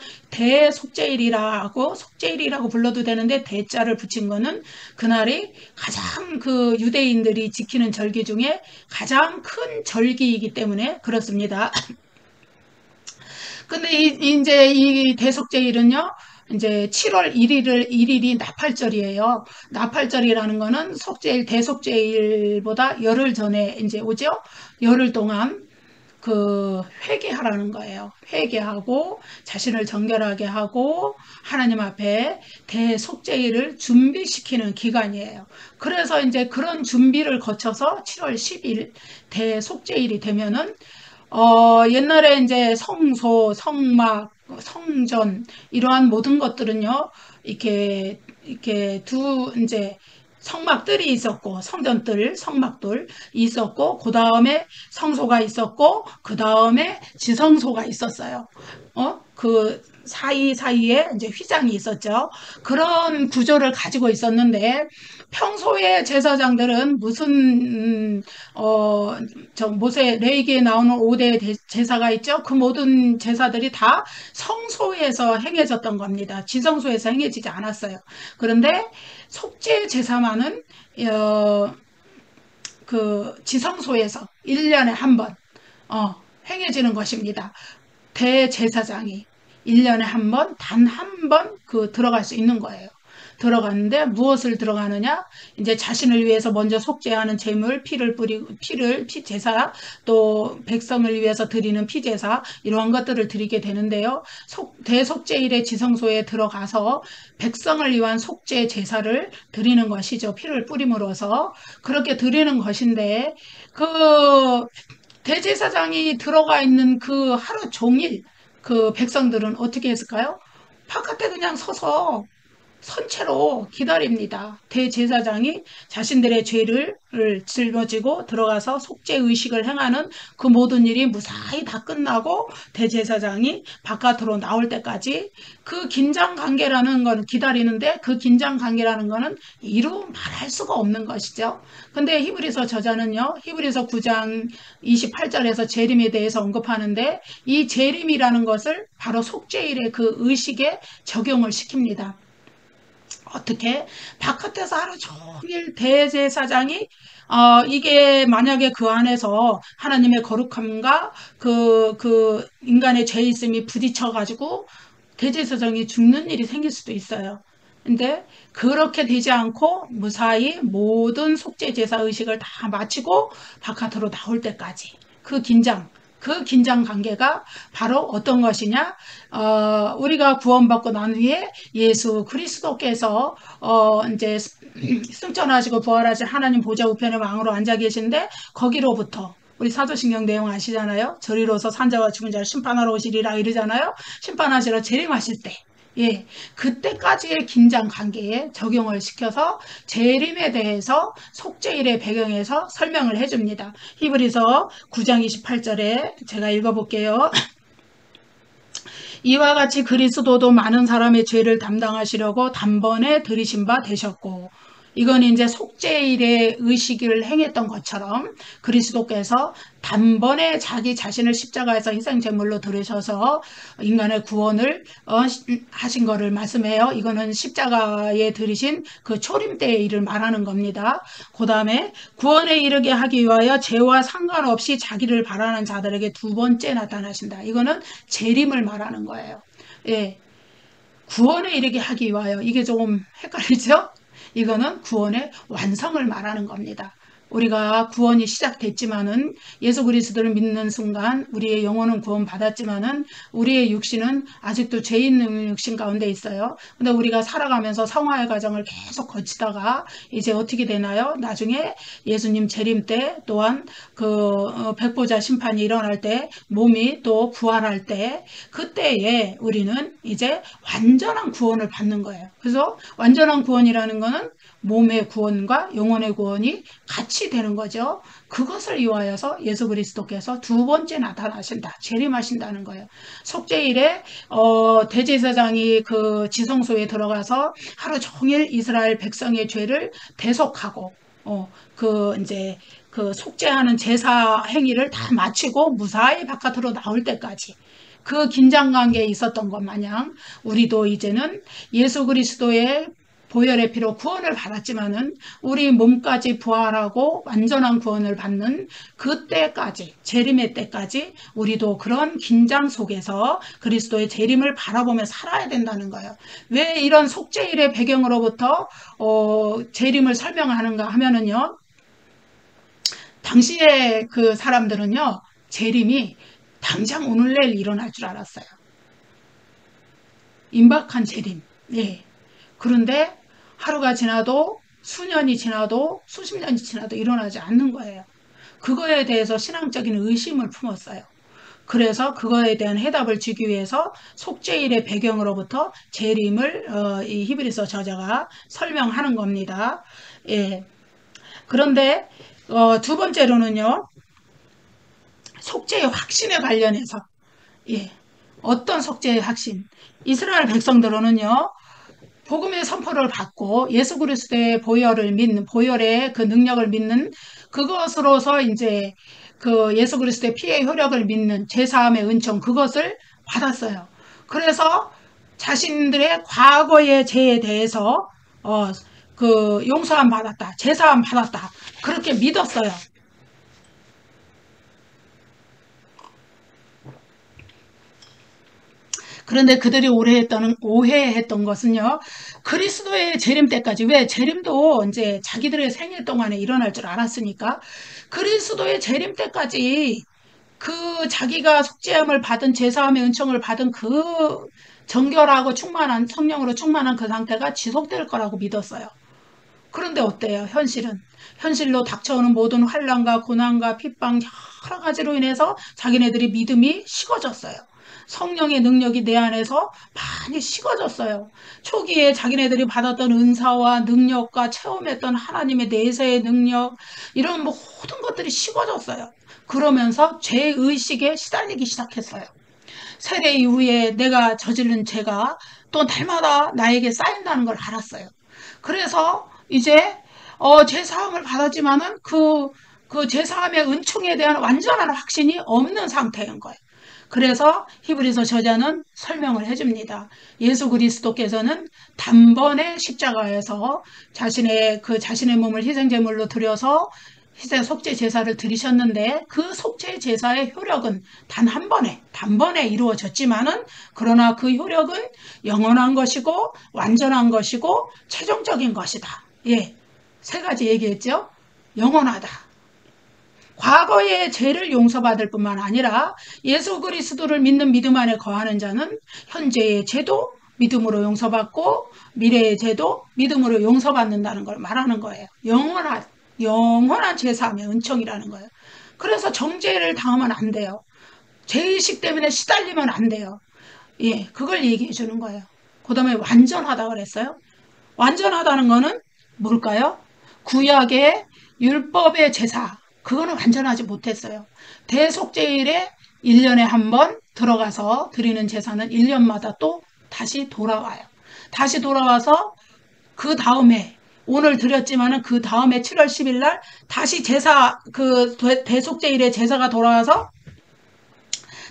속죄일이라고 불러도 되는데 대자를 붙인 거는 그날이 가장 그 유대인들이 지키는 절기 중에 가장 큰 절기이기 때문에 그렇습니다. 근데 이제 이 대속죄일은요, 이제 7월 1일이 나팔절이에요. 나팔절이라는 거는 대속죄일보다 열흘 전에 이제 오죠? 열흘 동안 그 회개하라는 거예요. 회개하고 자신을 정결하게 하고 하나님 앞에 대속죄일을 준비시키는 기간이에요. 그래서 이제 그런 준비를 거쳐서 7월 10일 대속죄일이 되면은 옛날에 이제 성소, 성막, 성전 이러한 모든 것들은요. 이렇게 이제 성막들이 있었고 성막들 있었고 그 다음에 성소가 있었고 그 다음에 지성소가 있었어요. 그 사이사이에 이제 휘장이 있었죠. 그런 구조를 가지고 있었는데 평소에 제사장들은 무슨 저 모세 레위기에 나오는 5대 제사가 있죠. 그 모든 제사들이 다 성소에서 행해졌던 겁니다. 지성소에서 행해지지 않았어요. 그런데 속죄 제사만은 그 지성소에서 1년에 한 번 행해지는 것입니다. 대제사장이 1년에 한 번, 단 한 번 들어갈 수 있는 거예요. 들어갔는데 무엇을 들어가느냐? 이제 자신을 위해서 먼저 속죄하는 제물, 피제사, 또 백성을 위해서 드리는 피제사, 이러한 것들을 드리게 되는데요. 대속죄일의 지성소에 들어가서 백성을 위한 속죄 제사를 드리는 것이죠. 피를 뿌림으로써 그렇게 드리는 것인데 그 대제사장이 들어가 있는 그 하루 종일 그 백성들은 어떻게 했을까요? 바깥에 그냥 서서 선체로 기다립니다. 대제사장이 자신들의 죄를 짊어지고 들어가서 속죄 의식을 행하는 그 모든 일이 무사히 다 끝나고 대제사장이 바깥으로 나올 때까지 그 긴장 관계라는 거는 기다리는데 그 긴장 관계라는 거는 이루 말할 수가 없는 것이죠. 근데 히브리서 저자는요, 히브리서 9장 28절에서 재림에 대해서 언급하는데 이 재림이라는 것을 바로 속죄일의 그 의식에 적용을 시킵니다. 어떻게? 바깥에서 하루 종일 대제사장이 이게 만약에 그 안에서 하나님의 거룩함과 그 인간의 죄 있음이 부딪혀가지고 대제사장이 죽는 일이 생길 수도 있어요. 근데 그렇게 되지 않고 무사히 모든 속죄 제사 의식을 다 마치고 바깥으로 나올 때까지 그 긴장, 그 긴장 관계가 바로 어떤 것이냐? 우리가 구원받고 난 후에 예수 그리스도께서 이제 승천하시고 부활하신 하나님 보좌 우편의 왕으로 앉아 계신데 거기로부터 우리 사도신경 내용 아시잖아요. 저리로서 산자와 죽은 자를 심판하러 오시리라 이러잖아요. 심판하시러 재림하실 때. 예, 그때까지의 긴장 관계에 적용을 시켜서 재림에 대해서 속죄일의 배경에서 설명을 해줍니다. 히브리서 9장 28절에 제가 읽어볼게요. 이와 같이 그리스도도 많은 사람의 죄를 담당하시려고 단번에 들이신 바 되셨고, 이건 이제 속죄일의 의식을 행했던 것처럼 그리스도께서 단번에 자기 자신을 십자가에서 희생제물로 들으셔서 인간의 구원을 하신 것을 말씀해요. 이거는 십자가에 들으신 그 초림 때의 일을 말하는 겁니다. 그 다음에 구원에 이르게 하기 위하여 죄와 상관없이 자기를 바라는 자들에게 두 번째 나타나신다. 이거는 재림을 말하는 거예요. 예, 구원에 이르게 하기 위하여. 이게 조금 헷갈리죠? 이거는 구원의 완성을 말하는 겁니다. 우리가 구원이 시작됐지만은 예수 그리스도를 믿는 순간 우리의 영혼은 구원받았지만은 우리의 육신은 아직도 죄 있는 육신 가운데 있어요. 근데 우리가 살아가면서 성화의 과정을 계속 거치다가 이제 어떻게 되나요? 나중에 예수님 재림 때 또한 그 백보자 심판이 일어날 때 몸이 또 부활할 때 그때에 우리는 이제 완전한 구원을 받는 거예요. 그래서 완전한 구원이라는 거는 몸의 구원과 영혼의 구원이 같이 되는 거죠. 그것을 위하여서 예수 그리스도께서 두 번째 나타나신다. 재림하신다는 거예요. 속죄일에 대제사장이 그 지성소에 들어가서 하루 종일 이스라엘 백성의 죄를 대속하고 이제 그 속죄하는 제사 행위를 다 마치고 무사히 바깥으로 나올 때까지 그 긴장 관계에 있었던 것 마냥 우리도 이제는 예수 그리스도의 보혈의 피로 구원을 받았지만은 우리 몸까지 부활하고 완전한 구원을 받는 그때까지 재림의 때까지 우리도 그런 긴장 속에서 그리스도의 재림을 바라보며 살아야 된다는 거예요. 왜 이런 속죄일의 배경으로부터 재림을 설명하는가 하면은요. 당시에 그 사람들은요. 재림이 당장 오늘 내일 일어날 줄 알았어요. 임박한 재림. 예. 그런데 하루가 지나도 수년이 지나도 수십 년이 지나도 일어나지 않는 거예요. 그거에 대해서 신앙적인 의심을 품었어요. 그래서 그거에 대한 해답을 주기 위해서 속죄일의 배경으로부터 재림을 이 히브리서 저자가 설명하는 겁니다. 예. 그런데 두 번째로는요. 속죄의 확신에 관련해서 예. 어떤 속죄의 확신? 이스라엘 백성들은요. 복음의 선포를 받고 예수 그리스도의 보혈을 믿는 보혈의 그 능력을 믿는 그것으로서 이제 그 예수 그리스도의 피의 효력을 믿는 제사함의 은총 그것을 받았어요. 그래서 자신들의 과거의 죄에 대해서 그 용서함 받았다, 제사함 받았다 그렇게 믿었어요. 그런데 그들이 오해했던 것은요, 그리스도의 재림 때까지, 왜 재림도 이제 자기들의 생일 동안에 일어날 줄 알았으니까, 그리스도의 재림 때까지 그 자기가 속죄함을 받은 제사함의 은총을 받은 그 정결하고 충만한 성령으로 충만한 그 상태가 지속될 거라고 믿었어요. 그런데 어때요? 현실로 닥쳐오는 모든 환난과 고난과 핍박 여러 가지로 인해서 자기네들이 믿음이 식어졌어요. 성령의 능력이 내 안에서 많이 식어졌어요. 초기에 자기네들이 받았던 은사와 능력과 체험했던 하나님의 내세의 능력 이런 모든 것들이 식어졌어요. 그러면서 죄의식에 시달리기 시작했어요. 세례 이후에 내가 저지른 죄가 또 날마다 나에게 쌓인다는 걸 알았어요. 그래서 이제 제사함을 받았지만은 그 제사함의 은총에 대한 완전한 확신이 없는 상태인 거예요. 그래서 히브리서 저자는 설명을 해줍니다. 예수 그리스도께서는 단번에 십자가에서 자신의 몸을 희생제물로 드려서 희생 속죄 제사를 드리셨는데 그 속죄 제사의 효력은 단 한 번에 단번에 이루어졌지만은 그러나 그 효력은 영원한 것이고 완전한 것이고 최종적인 것이다. 예, 세 가지 얘기했죠. 영원하다. 과거의 죄를 용서받을 뿐만 아니라 예수 그리스도를 믿는 믿음 안에 거하는 자는 현재의 죄도 믿음으로 용서받고 미래의 죄도 믿음으로 용서받는다는 걸 말하는 거예요. 영원한 제사함의 은총이라는 거예요. 그래서 정죄를 당하면 안 돼요. 죄의식 때문에 시달리면 안 돼요. 예, 그걸 얘기해 주는 거예요. 그 다음에 완전하다 그랬어요. 완전하다는 거는 뭘까요? 구약의 율법의 제사, 그거는 완전하지 못했어요. 대속죄일에 1년에 한 번 들어가서 드리는 제사는 1년마다 또 다시 돌아와요. 다시 돌아와서 그 다음에 오늘 드렸지만은 그 다음에 7월 10일 날 다시 제사, 그 대속죄일에 제사가 돌아와서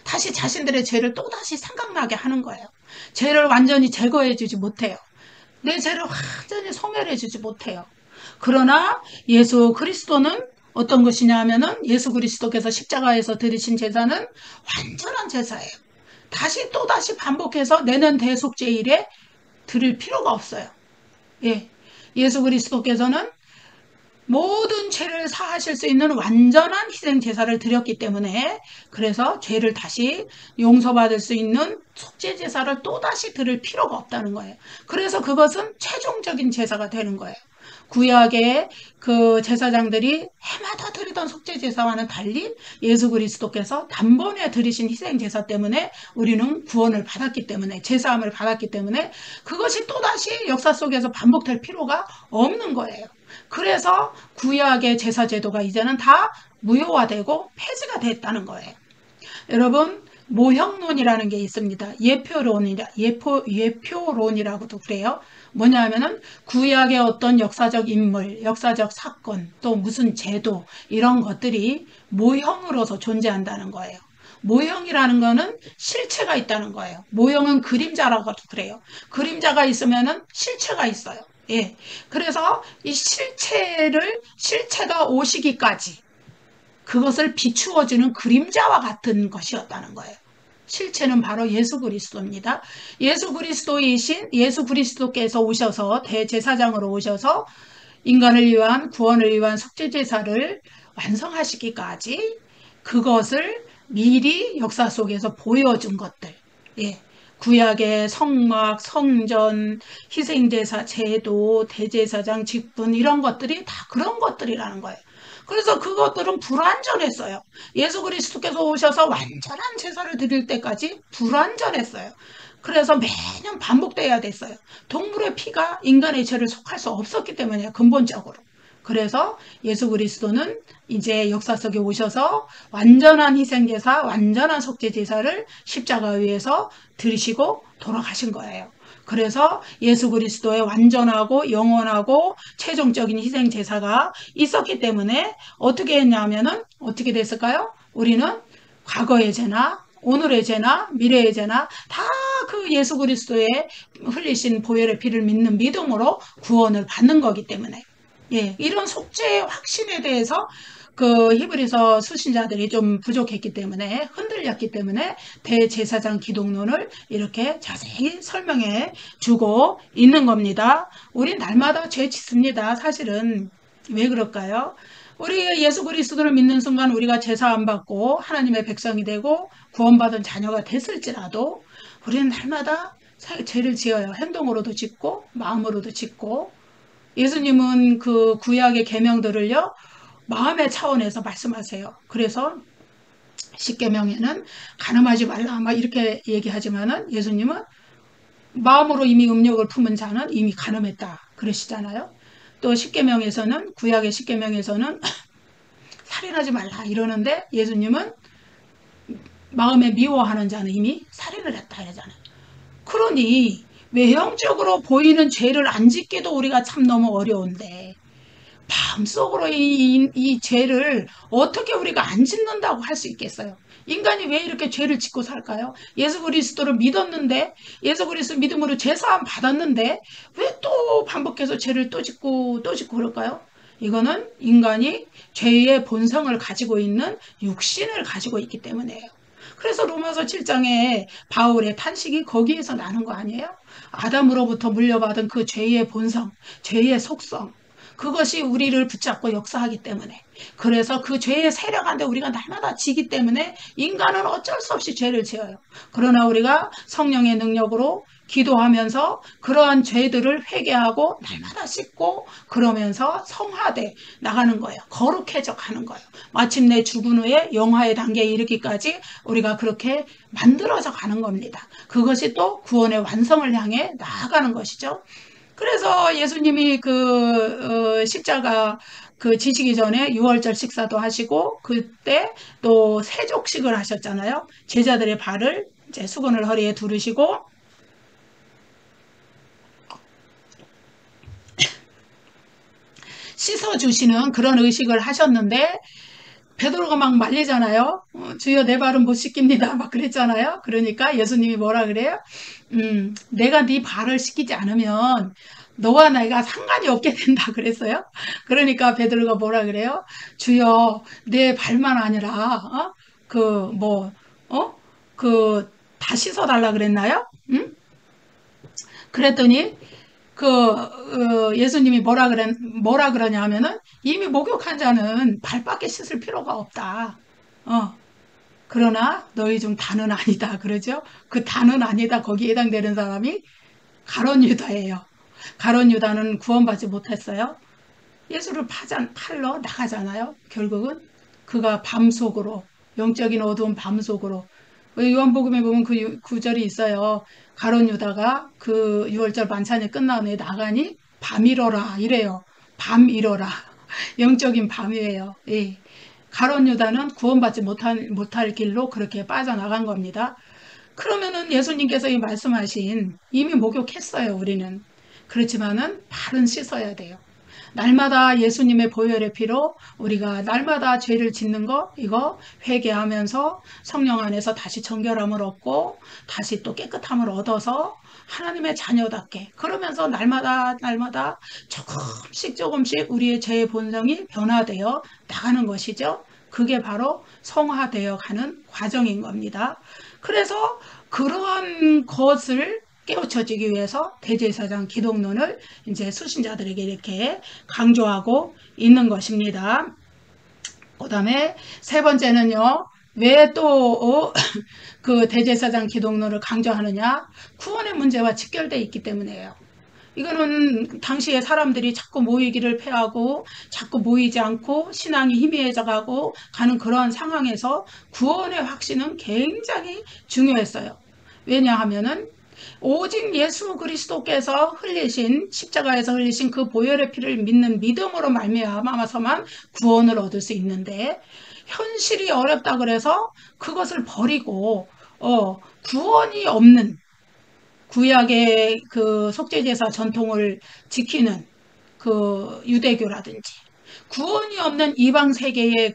다시 자신들의 죄를 또다시 생각나게 하는 거예요. 죄를 완전히 제거해 주지 못해요. 내 죄를 완전히 소멸해 주지 못해요. 그러나 예수 그리스도는 어떤 것이냐 하면은 예수 그리스도께서 십자가에서 드리신 제사는 완전한 제사예요. 다시 또다시 반복해서 내년 대속죄일에 드릴 필요가 없어요. 예. 예수 그리스도께서는 모든 죄를 사하실 수 있는 완전한 희생 제사를 드렸기 때문에 그래서 죄를 다시 용서받을 수 있는 속죄 제사를 또다시 드릴 필요가 없다는 거예요. 그래서 그것은 최종적인 제사가 되는 거예요. 구약의 그 제사장들이 해마다 드리던 속죄 제사와는 달리 예수 그리스도께서 단번에 드리신 희생 제사 때문에 우리는 구원을 받았기 때문에 제사함을 받았기 때문에 그것이 또다시 역사 속에서 반복될 필요가 없는 거예요. 그래서 구약의 제사 제도가 이제는 다 무효화되고 폐지가 됐다는 거예요. 여러분, 모형론이라는 게 있습니다. 예표론이라고도 그래요. 뭐냐 하면은 구약의 어떤 역사적 인물, 역사적 사건, 또 무슨 제도 이런 것들이 모형으로서 존재한다는 거예요. 모형이라는 거는 실체가 있다는 거예요. 모형은 그림자라고도 그래요. 그림자가 있으면은 실체가 있어요. 예. 그래서 이 실체가 오시기까지 그것을 비추어주는 그림자와 같은 것이었다는 거예요. 실체는 바로 예수 그리스도입니다. 예수 그리스도이신 예수 그리스도께서 오셔서 대제사장으로 오셔서 인간을 위한 구원을 위한 속죄제사를 완성하시기까지 그것을 미리 역사 속에서 보여준 것들. 예. 구약의 성막, 성전, 희생제사, 제도, 대제사장, 직분 이런 것들이 다 그런 것들이라는 거예요. 그래서 그것들은 불완전했어요. 예수 그리스도께서 오셔서 완전한 제사를 드릴 때까지 불완전했어요. 그래서 매년 반복돼야 됐어요. 동물의 피가 인간의 죄를 속할 수 없었기 때문에 근본적으로. 그래서 예수 그리스도는 이제 역사 속에 오셔서 완전한 희생제사, 완전한 속죄제사를 십자가 위에서 드리시고 돌아가신 거예요. 그래서 예수 그리스도의 완전하고 영원하고 최종적인 희생제사가 있었기 때문에 어떻게 했냐면은 어떻게 됐을까요? 우리는 과거의 죄나 오늘의 죄나 미래의 죄나 다 그 예수 그리스도의 흘리신 보혈의 피를 믿는 믿음으로 구원을 받는 거기 때문에 예, 이런 속죄의 확신에 대해서 그 히브리서 수신자들이 좀 부족했기 때문에 흔들렸기 때문에 대제사장 기독론을 이렇게 자세히 설명해 주고 있는 겁니다. 우리 날마다 죄 짓습니다. 사실은 왜 그럴까요? 우리 예수 그리스도를 믿는 순간 우리가 제사 안 받고 하나님의 백성이 되고 구원받은 자녀가 됐을지라도 우리는 날마다 죄를 지어요. 행동으로도 짓고 마음으로도 짓고 예수님은 그 구약의 계명들을요 마음의 차원에서 말씀하세요. 그래서 십계명에는 간음하지 말라 막 이렇게 얘기하지만은 예수님은 마음으로 이미 음욕을 품은 자는 이미 간음했다 그러시잖아요. 또 십계명에서는 구약의 십계명에서는 살인하지 말라 이러는데 예수님은 마음에 미워하는 자는 이미 살인을 했다 이러잖아요. 그러니 외형적으로 보이는 죄를 안 짓기도 우리가 참 너무 어려운데 마음속으로 이 죄를 어떻게 우리가 안 짓는다고 할 수 있겠어요? 인간이 왜 이렇게 죄를 짓고 살까요? 예수 그리스도를 믿었는데 예수 그리스도 믿음으로 죄사함 받았는데 왜 또 반복해서 죄를 또 짓고 그럴까요? 이거는 인간이 죄의 본성을 가지고 있는 육신을 가지고 있기 때문에요. 그래서 로마서 7장에 바울의 탄식이 거기에서 나는 거 아니에요? 아담으로부터 물려받은 그 죄의 본성, 죄의 속성 그것이 우리를 붙잡고 역사하기 때문에. 그래서 그 죄의 세력한테 우리가 날마다 지기 때문에 인간은 어쩔 수 없이 죄를 지어요. 그러나 우리가 성령의 능력으로 기도하면서 그러한 죄들을 회개하고 날마다 씻고 그러면서 성화돼 나가는 거예요. 거룩해져 가는 거예요. 마침내 죽은 후에 영화의 단계에 이르기까지 우리가 그렇게 만들어져 가는 겁니다. 그것이 또 구원의 완성을 향해 나아가는 것이죠. 그래서 예수님이 십자가 지시기 전에 유월절 식사도 하시고 그때 또 세족식을 하셨잖아요. 제자들의 발을 이제 수건을 허리에 두르시고 씻어주시는 그런 의식을 하셨는데 베드로가 막 말리잖아요. 주여 내 발은 못 씻깁니다. 막 그랬잖아요. 그러니까 예수님이 뭐라 그래요? 내가 네 발을 씻기지 않으면 너와 내가 상관이 없게 된다 그랬어요. 그러니까 베드로가 뭐라 그래요? 주여 내 발만 아니라 어? 다 씻어달라 그랬나요? 그랬더니 예수님이 뭐라 그러냐 하면은 이미 목욕한 자는 발밖에 씻을 필요가 없다. 그러나 너희 중 다는 아니다. 그러죠? 그 다는 아니다. 거기에 해당되는 사람이 가룟 유다예요. 가룟 유다는 구원받지 못했어요. 예수를 팔러 나가잖아요. 결국은 그가 밤속으로, 영적인 어두운 밤속으로. 요한복음에 보면 그 구절이 있어요. 가룟 유다가 그 유월절 만찬이 끝난 후에 나가니 밤이러라 이래요. 밤이러라. 영적인 밤이에요. 예. 가룟 유다는 구원받지 못할 길로 그렇게 빠져나간 겁니다. 그러면은 예수님께서 이 말씀하신 이미 목욕했어요. 우리는. 그렇지만은 발은 씻어야 돼요. 날마다 예수님의 보혈의 피로 우리가 날마다 죄를 짓는 거 이거 회개하면서 성령 안에서 다시 정결함을 얻고 다시 또 깨끗함을 얻어서 하나님의 자녀답게 그러면서 날마다 조금씩 우리의 죄의 본성이 변화되어 나가는 것이죠. 그게 바로 성화되어 가는 과정인 겁니다. 그래서 그러한 것을 깨우쳐지기 위해서 대제사장 기독론을 이제 수신자들에게 이렇게 강조하고 있는 것입니다. 그 다음에 세 번째는요. 왜 또 그 대제사장 기독론을 강조하느냐? 구원의 문제와 직결되어 있기 때문이에요. 이거는 당시에 사람들이 자꾸 모이기를 패하고 자꾸 모이지 않고 신앙이 희미해져 가고 가는 그런 상황에서 구원의 확신은 굉장히 중요했어요. 왜냐하면은 오직 예수 그리스도께서 흘리신 십자가에서 흘리신 그 보혈의 피를 믿는 믿음으로 말미암아서만 구원을 얻을 수 있는데 현실이 어렵다 그래서 그것을 버리고 구원이 없는 구약의 그 속죄제사 전통을 지키는 그 유대교라든지 구원이 없는 이방 세계의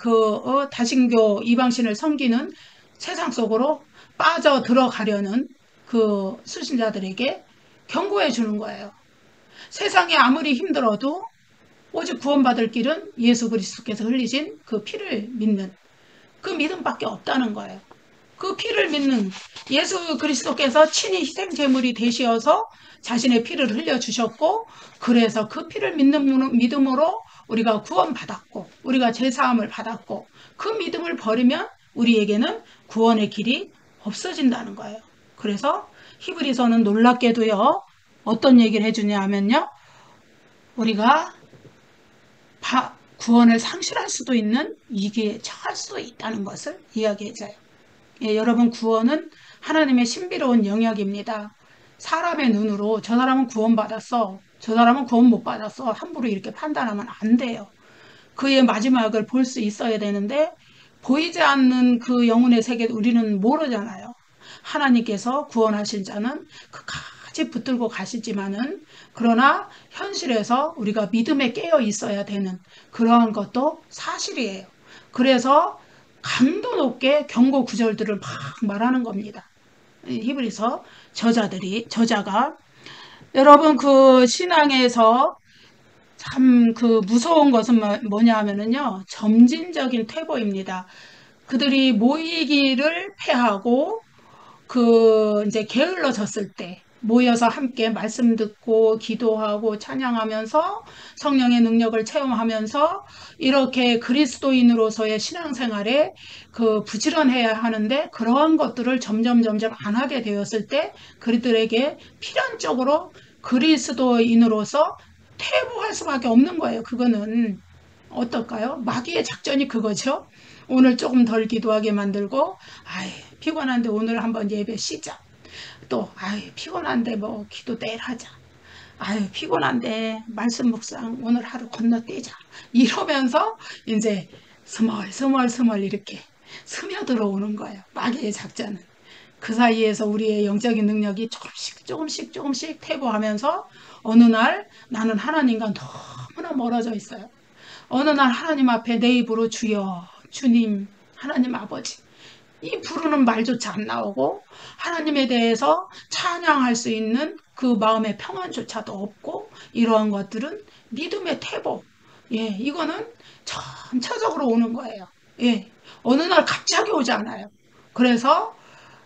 다신교 이방신을 섬기는 세상 속으로 빠져 들어가려는 그 수신자들에게 경고해 주는 거예요. 세상이 아무리 힘들어도 오직 구원받을 길은 예수 그리스도께서 흘리신 그 피를 믿는 그 믿음밖에 없다는 거예요. 그 피를 믿는 예수 그리스도께서 친히 희생제물이 되시어서 자신의 피를 흘려주셨고 그래서 그 피를 믿는 믿음으로 우리가 구원받았고 우리가 죄사함을 받았고 그 믿음을 버리면 우리에게는 구원의 길이 없어진다는 거예요. 그래서 히브리서는 놀랍게도요. 어떤 얘기를 해주냐 하면요. 우리가 구원을 상실할 수도 있는 위기에 처할 수도 있다는 것을 이야기해줘요. 예, 여러분 구원은 하나님의 신비로운 영역입니다. 사람의 눈으로 저 사람은 구원받았어. 저 사람은 구원 못 받았어. 함부로 이렇게 판단하면 안 돼요. 그의 마지막을 볼 수 있어야 되는데 보이지 않는 그 영혼의 세계 우리는 모르잖아요. 하나님께서 구원하신 자는 끝까지 붙들고 가시지만은 그러나 현실에서 우리가 믿음에 깨어 있어야 되는 그러한 것도 사실이에요. 그래서 강도 높게 경고 구절들을 막 말하는 겁니다. 히브리서 저자가 여러분 그 신앙에서 참 그 무서운 것은 뭐냐 하면은요. 점진적인 퇴보입니다. 그들이 모이기를 패하고 이제 게을러졌을 때 모여서 함께 말씀 듣고 기도하고 찬양하면서 성령의 능력을 체험하면서 이렇게 그리스도인으로서의 신앙생활에 그 부지런해야 하는데 그러한 것들을 점점 안 하게 되었을 때 그들에게 필연적으로 그리스도인으로서 퇴보할 수밖에 없는 거예요. 그거는 어떨까요? 마귀의 작전이 그거죠. 오늘 조금 덜 기도하게 만들고 아이 피곤한데 오늘 한번 예배 쉬자. 또 아유 피곤한데 뭐 기도 내일 하자. 아유 피곤한데 말씀 묵상 오늘 하루 건너뛰자. 이러면서 이제 스멀스멀 이렇게 스며들어 오는 거예요. 마귀의 작전은. 그 사이에서 우리의 영적인 능력이 조금씩 퇴보하면서 어느 날 나는 하나님과 너무나 멀어져 있어요. 어느 날 하나님 앞에 내 입으로 주여 주님 하나님 아버지 이 부르는 말조차 안 나오고 하나님에 대해서 찬양할 수 있는 그 마음의 평안조차도 없고 이러한 것들은 믿음의 퇴보. 예, 이거는 점차적으로 오는 거예요. 예, 어느 날 갑자기 오지 않아요. 그래서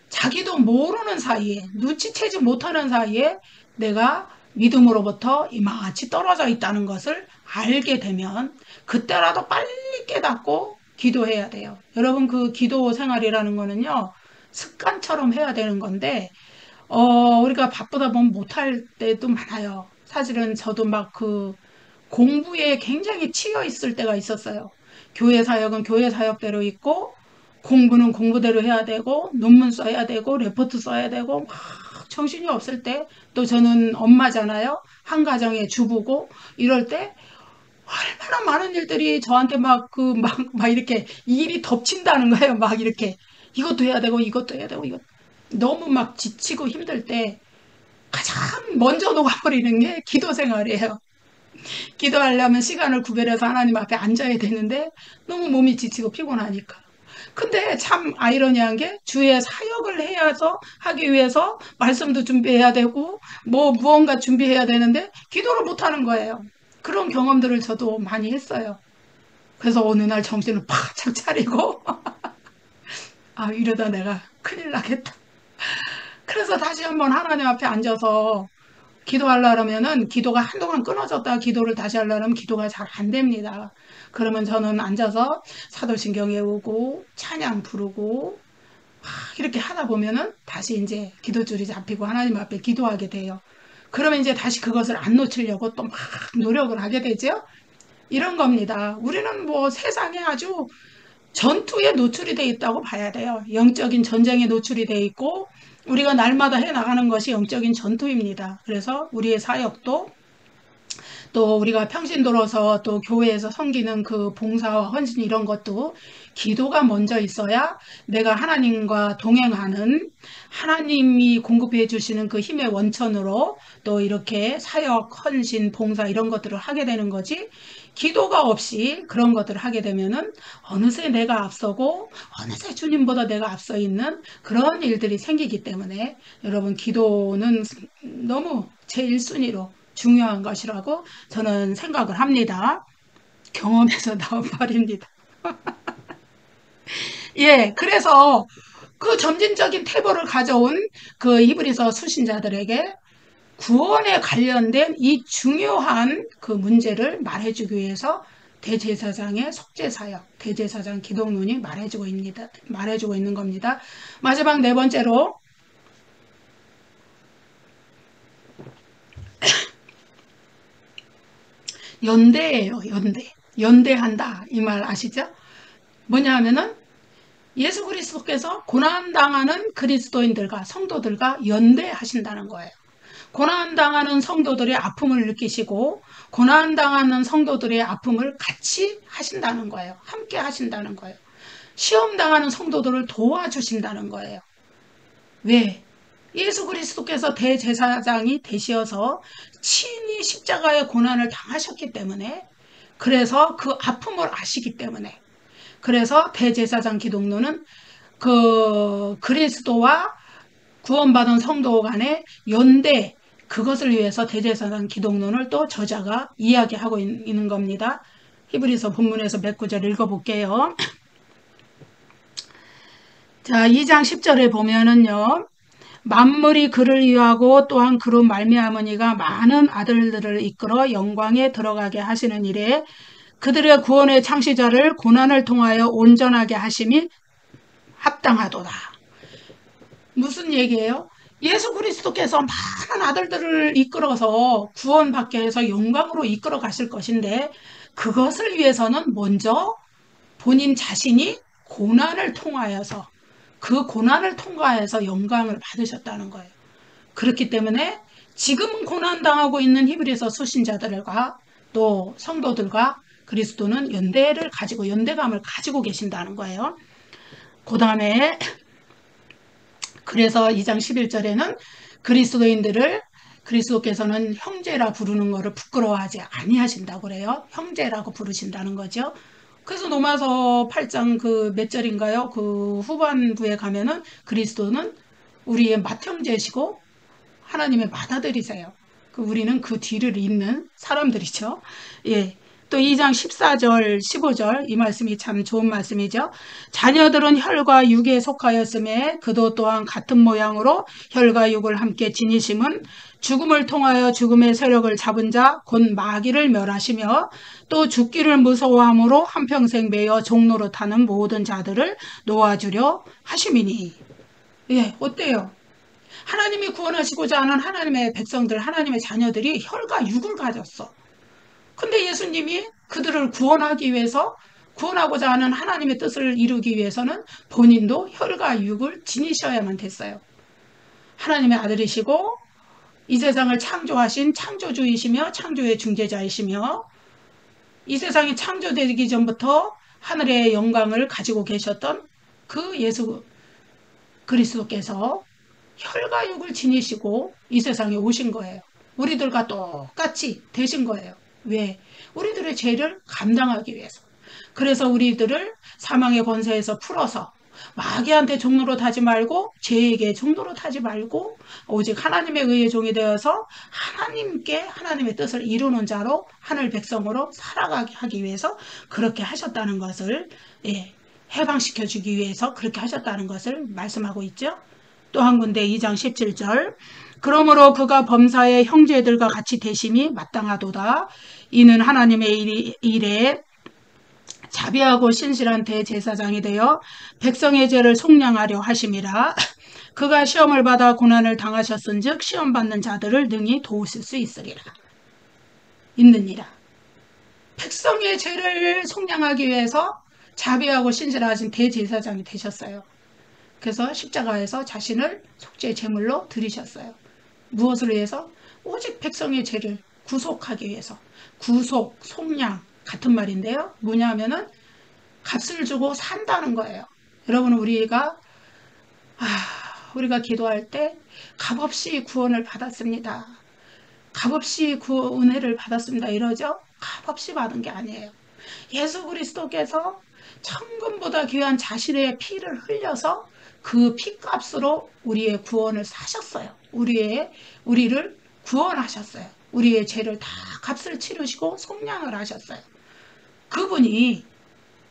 자기도 모르는 사이에 눈치채지 못하는 사이에 내가 믿음으로부터 이마치 떨어져 있다는 것을 알게 되면 그때라도 빨리 깨닫고 기도해야 돼요. 여러분 그 기도 생활이라는 거는요. 습관처럼 해야 되는 건데 우리가 바쁘다 보면 못할 때도 많아요. 사실은 저도 막 그 공부에 굉장히 치여 있을 때가 있었어요. 교회 사역은 교회 사역대로 있고 공부는 공부대로 해야 되고 논문 써야 되고 레포트 써야 되고 막 정신이 없을 때 또 저는 엄마잖아요. 한 가정의 주부고 이럴 때 얼마나 많은 일들이 저한테 막 이렇게 일이 덮친다는 거예요. 막 이렇게 이것도 해야 되고 이것도 해야 되고 이것 너무 막 지치고 힘들 때 가장 먼저 녹아버리는 게 기도 생활이에요. 기도하려면 시간을 구별해서 하나님 앞에 앉아야 되는데 너무 몸이 지치고 피곤하니까. 근데 참 아이러니한 게 주의 사역을 해야서 하기 위해서 말씀도 준비해야 되고 뭐 무언가 준비해야 되는데 기도를 못 하는 거예요. 그런 경험들을 저도 많이 했어요. 그래서 어느 날 정신을 바짝 차리고 아 이러다 내가 큰일 나겠다. 그래서 다시 한번 하나님 앞에 앉아서 기도하려면은 기도가 한동안 끊어졌다가 기도를 다시 하려면 기도가 잘 안 됩니다. 그러면 저는 앉아서 사도신경 외우고 찬양 부르고 막 이렇게 하다 보면은 다시 이제 기도줄이 잡히고 하나님 앞에 기도하게 돼요. 그러면 이제 다시 그것을 안 놓치려고 또 막 노력을 하게 되죠. 이런 겁니다. 우리는 뭐 세상에 아주 전투에 노출이 돼 있다고 봐야 돼요. 영적인 전쟁에 노출이 돼 있고 우리가 날마다 해 나가는 것이 영적인 전투입니다. 그래서 우리의 사역도 또 우리가 평신도로서 또 교회에서 섬기는 그 봉사와 헌신 이런 것도 기도가 먼저 있어야 내가 하나님과 동행하는 하나님이 공급해 주시는 그 힘의 원천으로 또 이렇게 사역, 헌신, 봉사 이런 것들을 하게 되는 거지 기도가 없이 그런 것들을 하게 되면은 어느새 내가 앞서고 어느새 주님보다 내가 앞서 있는 그런 일들이 생기기 때문에 여러분 기도는 너무 제1순위로 중요한 것이라고 저는 생각을 합니다. 경험에서 나온 말입니다. 예, 그래서 그 점진적인 태보를 가져온 그 히브리서 수신자들에게 구원에 관련된 이 중요한 그 문제를 말해주기 위해서 대제사장의 속죄사역, 대제사장 기독론이 말해주고 있는 겁니다. 마지막 네 번째로 연대예요, 연대. 연대한다. 이 말 아시죠? 뭐냐 하면은 예수 그리스도께서 고난당하는 그리스도인들과 성도들과 연대하신다는 거예요. 고난당하는 성도들의 아픔을 느끼시고 고난당하는 성도들의 아픔을 같이 하신다는 거예요. 함께 하신다는 거예요. 시험당하는 성도들을 도와주신다는 거예요. 왜? 예수 그리스도께서 대제사장이 되시어서 친히 십자가의 고난을 당하셨기 때문에 그래서 그 아픔을 아시기 때문에 그래서 대제사장 기독론은 그 그리스도와 구원받은 성도 간의 연대 그것을 위해서 대제사장 기독론을 또 저자가 이야기하고 있는 겁니다. 히브리서 본문에서 몇 구절 읽어볼게요. 자, 2장 10절에 보면은요. 만물이 그를 위하고 또한 그로 말미암으니가 많은 아들들을 이끌어 영광에 들어가게 하시는 일에 그들의 구원의 창시자를 고난을 통하여 온전하게 하심이 합당하도다. 무슨 얘기예요? 예수 그리스도께서 많은 아들들을 이끌어서 구원받게 해서 영광으로 이끌어 가실 것인데 그것을 위해서는 먼저 본인 자신이 고난을 통하여서 그 고난을 통과해서 영광을 받으셨다는 거예요. 그렇기 때문에 지금 고난당하고 있는 히브리서 수신자들과 또 성도들과 그리스도는 연대감을 가지고 계신다는 거예요. 그 다음에 그래서 2장 11절에는 그리스도인들을 그리스도께서는 형제라 부르는 것을 부끄러워하지 아니하신다고 그래요. 형제라고 부르신다는 거죠. 그래서 로마서 8장 그 몇 절인가요? 그 후반부에 가면은 그리스도는 우리의 맏형제시고 하나님의 맏아들이세요. 우리는 그 뒤를 잇는 사람들이죠. 예. 또 2장 14절, 15절 이 말씀이 참 좋은 말씀이죠. 자녀들은 혈과 육에 속하였음에 그도 또한 같은 모양으로 혈과 육을 함께 지니심은 죽음을 통하여 죽음의 세력을 잡은 자 곧 마귀를 멸하시며 또 죽기를 무서워함으로 한평생 매여 종로로 타는 모든 자들을 놓아주려 하심이니. 예, 어때요? 하나님이 구원하시고자 하는 하나님의 백성들, 하나님의 자녀들이 혈과 육을 가졌어. 근데 예수님이 그들을 구원하기 위해서, 구원하고자 하는 하나님의 뜻을 이루기 위해서는 본인도 혈과 육을 지니셔야만 됐어요. 하나님의 아들이시고 이 세상을 창조하신 창조주이시며 창조의 중재자이시며 이 세상이 창조되기 전부터 하늘의 영광을 가지고 계셨던 그 예수 그리스도께서 혈과 육을 지니시고 이 세상에 오신 거예요. 우리들과 똑같이 되신 거예요. 왜? 우리들의 죄를 감당하기 위해서. 그래서 우리들을 사망의 권세에서 풀어서 마귀한테 종로로 타지 말고 죄에게 종로로 타지 말고 오직 하나님의 의의 종이 되어서 하나님께 하나님의 뜻을 이루는 자로 하늘 백성으로 살아가게 하기 위해서 그렇게 하셨다는 것을 해방시켜 주기 위해서 그렇게 하셨다는 것을 말씀하고 있죠. 또 한 군데 2장 17절 그러므로 그가 범사의 형제들과 같이 되심이 마땅하도다. 이는 하나님의 일에 자비하고 신실한 대제사장이 되어 백성의 죄를 속량하려 하심이라. 그가 시험을 받아 고난을 당하셨은즉 시험받는 자들을 능히 도우실 수 있느니라. 백성의 죄를 속량하기 위해서 자비하고 신실하신 대제사장이 되셨어요. 그래서 십자가에서 자신을 속죄 제물로 드리셨어요. 무엇을 위해서? 오직 백성의 죄를 구속하기 위해서. 구속, 속량 같은 말인데요. 뭐냐면은 값을 주고 산다는 거예요. 여러분 우리가 기도할 때 값없이 구원을 받았습니다. 값없이 은혜를 받았습니다. 이러죠? 값없이 받은 게 아니에요. 예수 그리스도께서 천금보다 귀한 자신의 피를 흘려서 그 피값으로 우리의 구원을 사셨어요. 우리를 구원하셨어요. 우리의 죄를 다 값을 치르시고 속량을 하셨어요. 그분이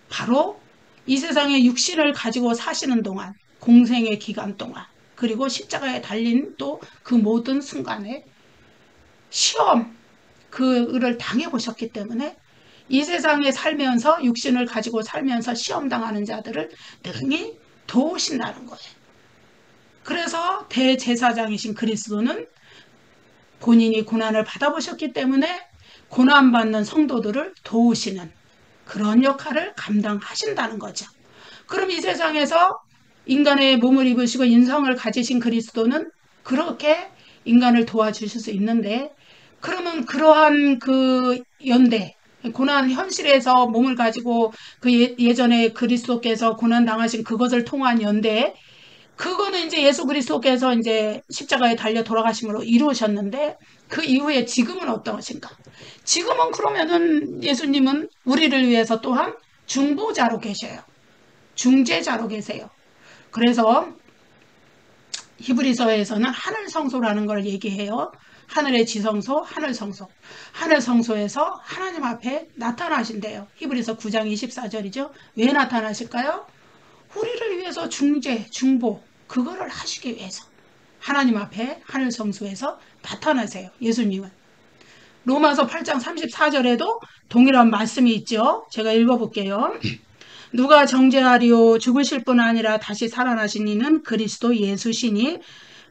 바로 이 세상에 육신을 가지고 사시는 동안, 공생의 기간 동안, 그리고 십자가에 달린 또 그 모든 순간에 시험, 그를 당해보셨기 때문에 이 세상에 살면서 육신을 가지고 살면서 시험당하는 자들을 능히 도우신다는 거예요. 그래서 대제사장이신 그리스도는 본인이 고난을 받아보셨기 때문에 고난받는 성도들을 도우시는 그런 역할을 감당하신다는 거죠. 그럼 이 세상에서 인간의 몸을 입으시고 인성을 가지신 그리스도는 그렇게 인간을 도와주실 수 있는데 그러면 그러한 그 연대, 고난 현실에서 몸을 가지고 그 예전에 그리스도께서 고난 당하신 그것을 통한 연대, 그거는 이제 예수 그리스도께서 이제 십자가에 달려 돌아가심으로 이루셨는데 그 이후에 지금은 어떠신가? 지금은 그러면은 예수님은 우리를 위해서 또한 중보자로 계셔요. 중재자로 계세요. 그래서 히브리서에서는 하늘 성소라는 걸 얘기해요. 하늘의 지성소, 하늘 성소. 하늘 성소에서 하나님 앞에 나타나신대요. 히브리서 9장 24절이죠. 왜 나타나실까요? 우리를 위해서 중재, 중보, 그거를 하시기 위해서. 하나님 앞에 하늘 성소에서 나타나세요. 예수님은. 로마서 8장 34절에도 동일한 말씀이 있죠. 제가 읽어볼게요. 누가 정죄하리요 죽으실 뿐 아니라 다시 살아나신 이는 그리스도 예수시니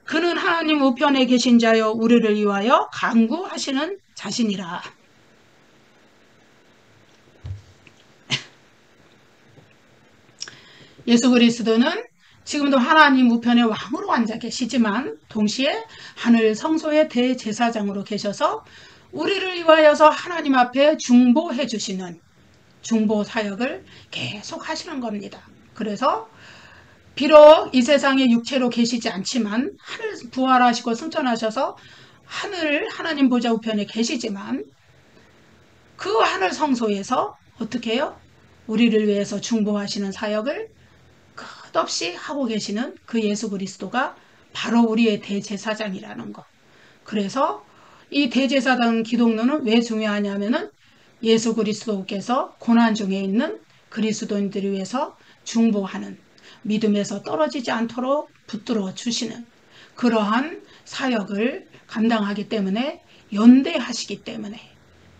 그는 하나님 우편에 계신 자여 우리를 위하여 간구하시는 자신이라. 예수 그리스도는 지금도 하나님 우편의 왕으로 앉아 계시지만 동시에 하늘 성소의 대제사장으로 계셔서 우리를 위하여서 하나님 앞에 중보해 주시는 중보 사역을 계속 하시는 겁니다. 그래서 비록 이 세상에 육체로 계시지 않지만 하늘 부활하시고 승천하셔서 하나님 보좌 우편에 계시지만 그 하늘 성소에서 어떻게 해요? 우리를 위해서 중보하시는 사역을 끝없이 하고 계시는 그 예수 그리스도가 바로 우리의 대제사장이라는 것. 그래서 이 대제사장 기독론은 왜 중요하냐면은 예수 그리스도께서 고난 중에 있는 그리스도인들을 위해서 중보하는 믿음에서 떨어지지 않도록 붙들어 주시는 그러한 사역을 감당하기 때문에 연대하시기 때문에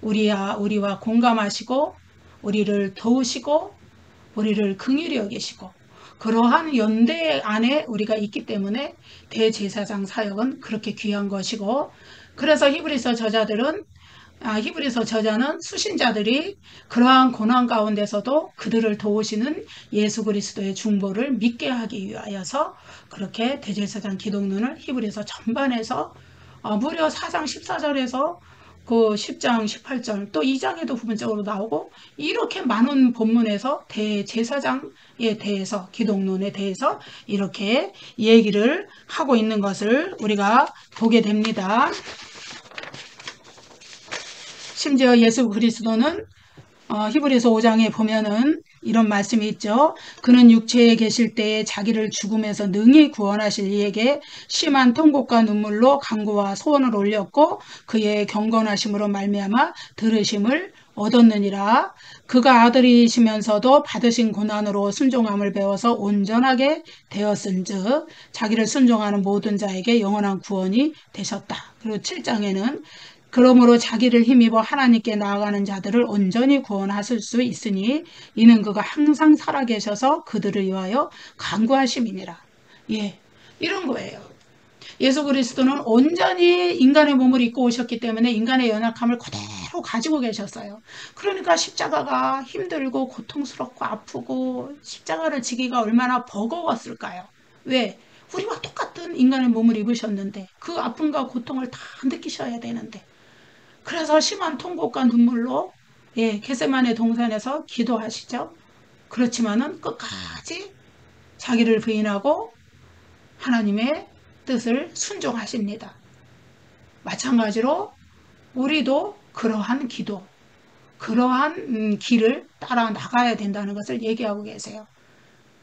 우리와 공감하시고 우리를 도우시고 우리를 긍휼히 여기시고 그러한 연대 안에 우리가 있기 때문에 대제사장 사역은 그렇게 귀한 것이고 그래서 히브리서 저자는 수신자들이 그러한 고난 가운데서도 그들을 도우시는 예수 그리스도의 중보를 믿게 하기 위하여서 그렇게 대제사장 기독론을 히브리서 전반에서 무려 4장 14절에서 그 10장 18절 또 2장에도 부분적으로 나오고 이렇게 많은 본문에서 대제사장에 대해서 기독론에 대해서 이렇게 얘기를 하고 있는 것을 우리가 보게 됩니다. 심지어 예수 그리스도는 히브리서 5장에 보면은 이런 말씀이 있죠. 그는 육체에 계실 때에 자기를 죽음에서 능히 구원하실 이에게 심한 통곡과 눈물로 간구와 소원을 올렸고 그의 경건하심으로 말미암아 들으심을 얻었느니라. 그가 아들이시면서도 받으신 고난으로 순종함을 배워서 온전하게 되었은즉 자기를 순종하는 모든 자에게 영원한 구원이 되셨다. 그리고 7장에는 그러므로 자기를 힘입어 하나님께 나아가는 자들을 온전히 구원하실 수 있으니 이는 그가 항상 살아계셔서 그들을 위하여 간구하심이니라. 예, 이런 거예요. 예수 그리스도는 온전히 인간의 몸을 입고 오셨기 때문에 인간의 연약함을 그대로 가지고 계셨어요. 그러니까 십자가가 힘들고 고통스럽고 아프고 십자가를 지기가 얼마나 버거웠을까요? 왜? 우리와 똑같은 인간의 몸을 입으셨는데 그 아픔과 고통을 다 느끼셔야 되는데 그래서 심한 통곡과 눈물로 겟세마네 동산에서 기도하시죠. 그렇지만은 끝까지 자기를 부인하고 하나님의 뜻을 순종하십니다. 마찬가지로 우리도 그러한 기도, 그러한 길을 따라 나가야 된다는 것을 얘기하고 계세요.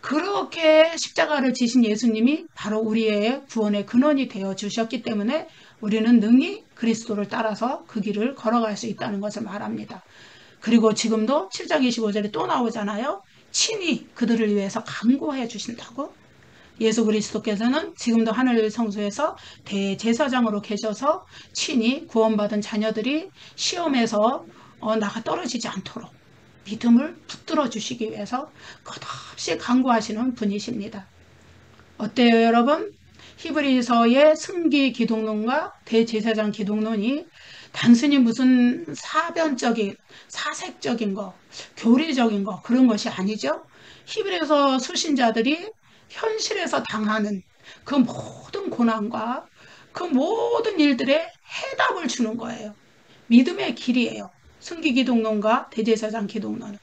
그렇게 십자가를 지신 예수님이 바로 우리의 구원의 근원이 되어 주셨기 때문에 우리는 능히 그리스도를 따라서 그 길을 걸어갈 수 있다는 것을 말합니다. 그리고 지금도 7장 25절에 또 나오잖아요. 친히 그들을 위해서 간구해 주신다고. 예수 그리스도께서는 지금도 하늘 성소에서 대제사장으로 계셔서 친히 구원받은 자녀들이 시험에서 나가 떨어지지 않도록 믿음을 붙들어 주시기 위해서 끝없이 간구하시는 분이십니다. 어때요, 여러분? 히브리서의 승기 기독론과 대제사장 기독론이 단순히 무슨 사색적인 거, 교리적인 거 그런 것이 아니죠. 히브리서 수신자들이 현실에서 당하는 그 모든 고난과 그 모든 일들의 해답을 주는 거예요. 믿음의 길이에요. 승기 기독론과 대제사장 기독론은.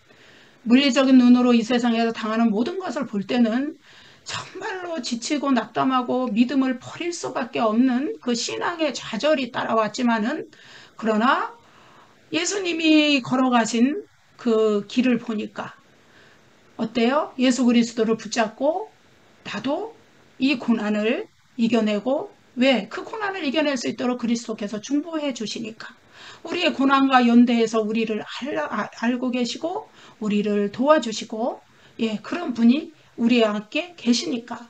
물리적인 눈으로 이 세상에서 당하는 모든 것을 볼 때는 정말로 지치고 낙담하고 믿음을 버릴 수밖에 없는 그 신앙의 좌절이 따라왔지만은 그러나 예수님이 걸어가신 그 길을 보니까 어때요? 예수 그리스도를 붙잡고 나도 이 고난을 이겨내고 왜? 그 고난을 이겨낼 수 있도록 그리스도께서 중보해 주시니까 우리의 고난과 연대해서 우리를 알고 계시고 우리를 도와주시고 그런 분이 우리와 함께 계시니까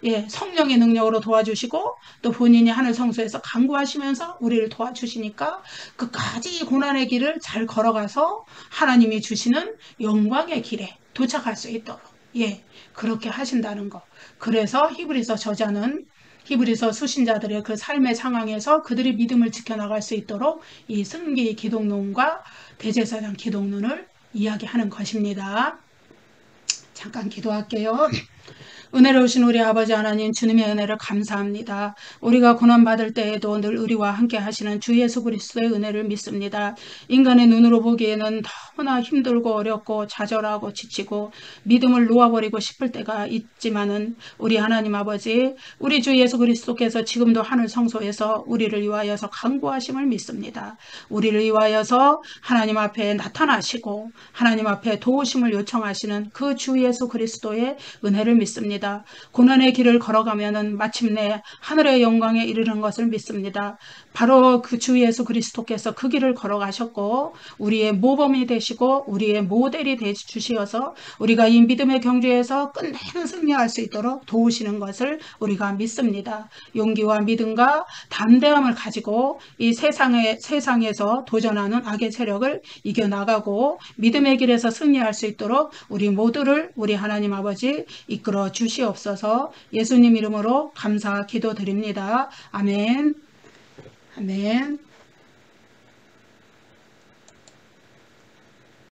예, 성령의 능력으로 도와주시고 또 본인이 하늘 성소에서 간구하시면서 우리를 도와주시니까 끝까지 고난의 길을 잘 걸어가서 하나님이 주시는 영광의 길에 도착할 수 있도록 예, 그렇게 하신다는 거. 그래서 히브리서 저자는 히브리서 수신자들의 그 삶의 상황에서 그들의 믿음을 지켜나갈 수 있도록 이 승기 기독론과 대제사장 기독론을 이야기하는 것입니다. 잠깐 기도할게요. 은혜로우신 우리 아버지 하나님, 주님의 은혜를 감사합니다. 우리가 고난받을 때에도 늘 우리와 함께 하시는 주 예수 그리스도의 은혜를 믿습니다. 인간의 눈으로 보기에는 너무나 힘들고 어렵고 좌절하고 지치고 믿음을 놓아버리고 싶을 때가 있지만은 우리 하나님 아버지, 우리 주 예수 그리스도께서 지금도 하늘 성소에서 우리를 위하여서 간구하심을 믿습니다. 우리를 위하여서 하나님 앞에 나타나시고 하나님 앞에 도우심을 요청하시는 그 주 예수 그리스도의 은혜를 믿습니다. 고난의 길을 걸어가면은 마침내 하늘의 영광에 이르는 것을 믿습니다. 바로 그 주 예수 그리스도께서 그 길을 걸어가셨고 우리의 모범이 되시고 우리의 모델이 되주시어서 우리가 이 믿음의 경주에서 끝내는 승리할 수 있도록 도우시는 것을 우리가 믿습니다. 용기와 믿음과 담대함을 가지고 이 세상에서 도전하는 악의 세력을 이겨나가고 믿음의 길에서 승리할 수 있도록 우리 모두를 우리 하나님 아버지 이끌어 주시옵소서. 예수님 이름으로 감사 기도드립니다. 아멘. 아멘.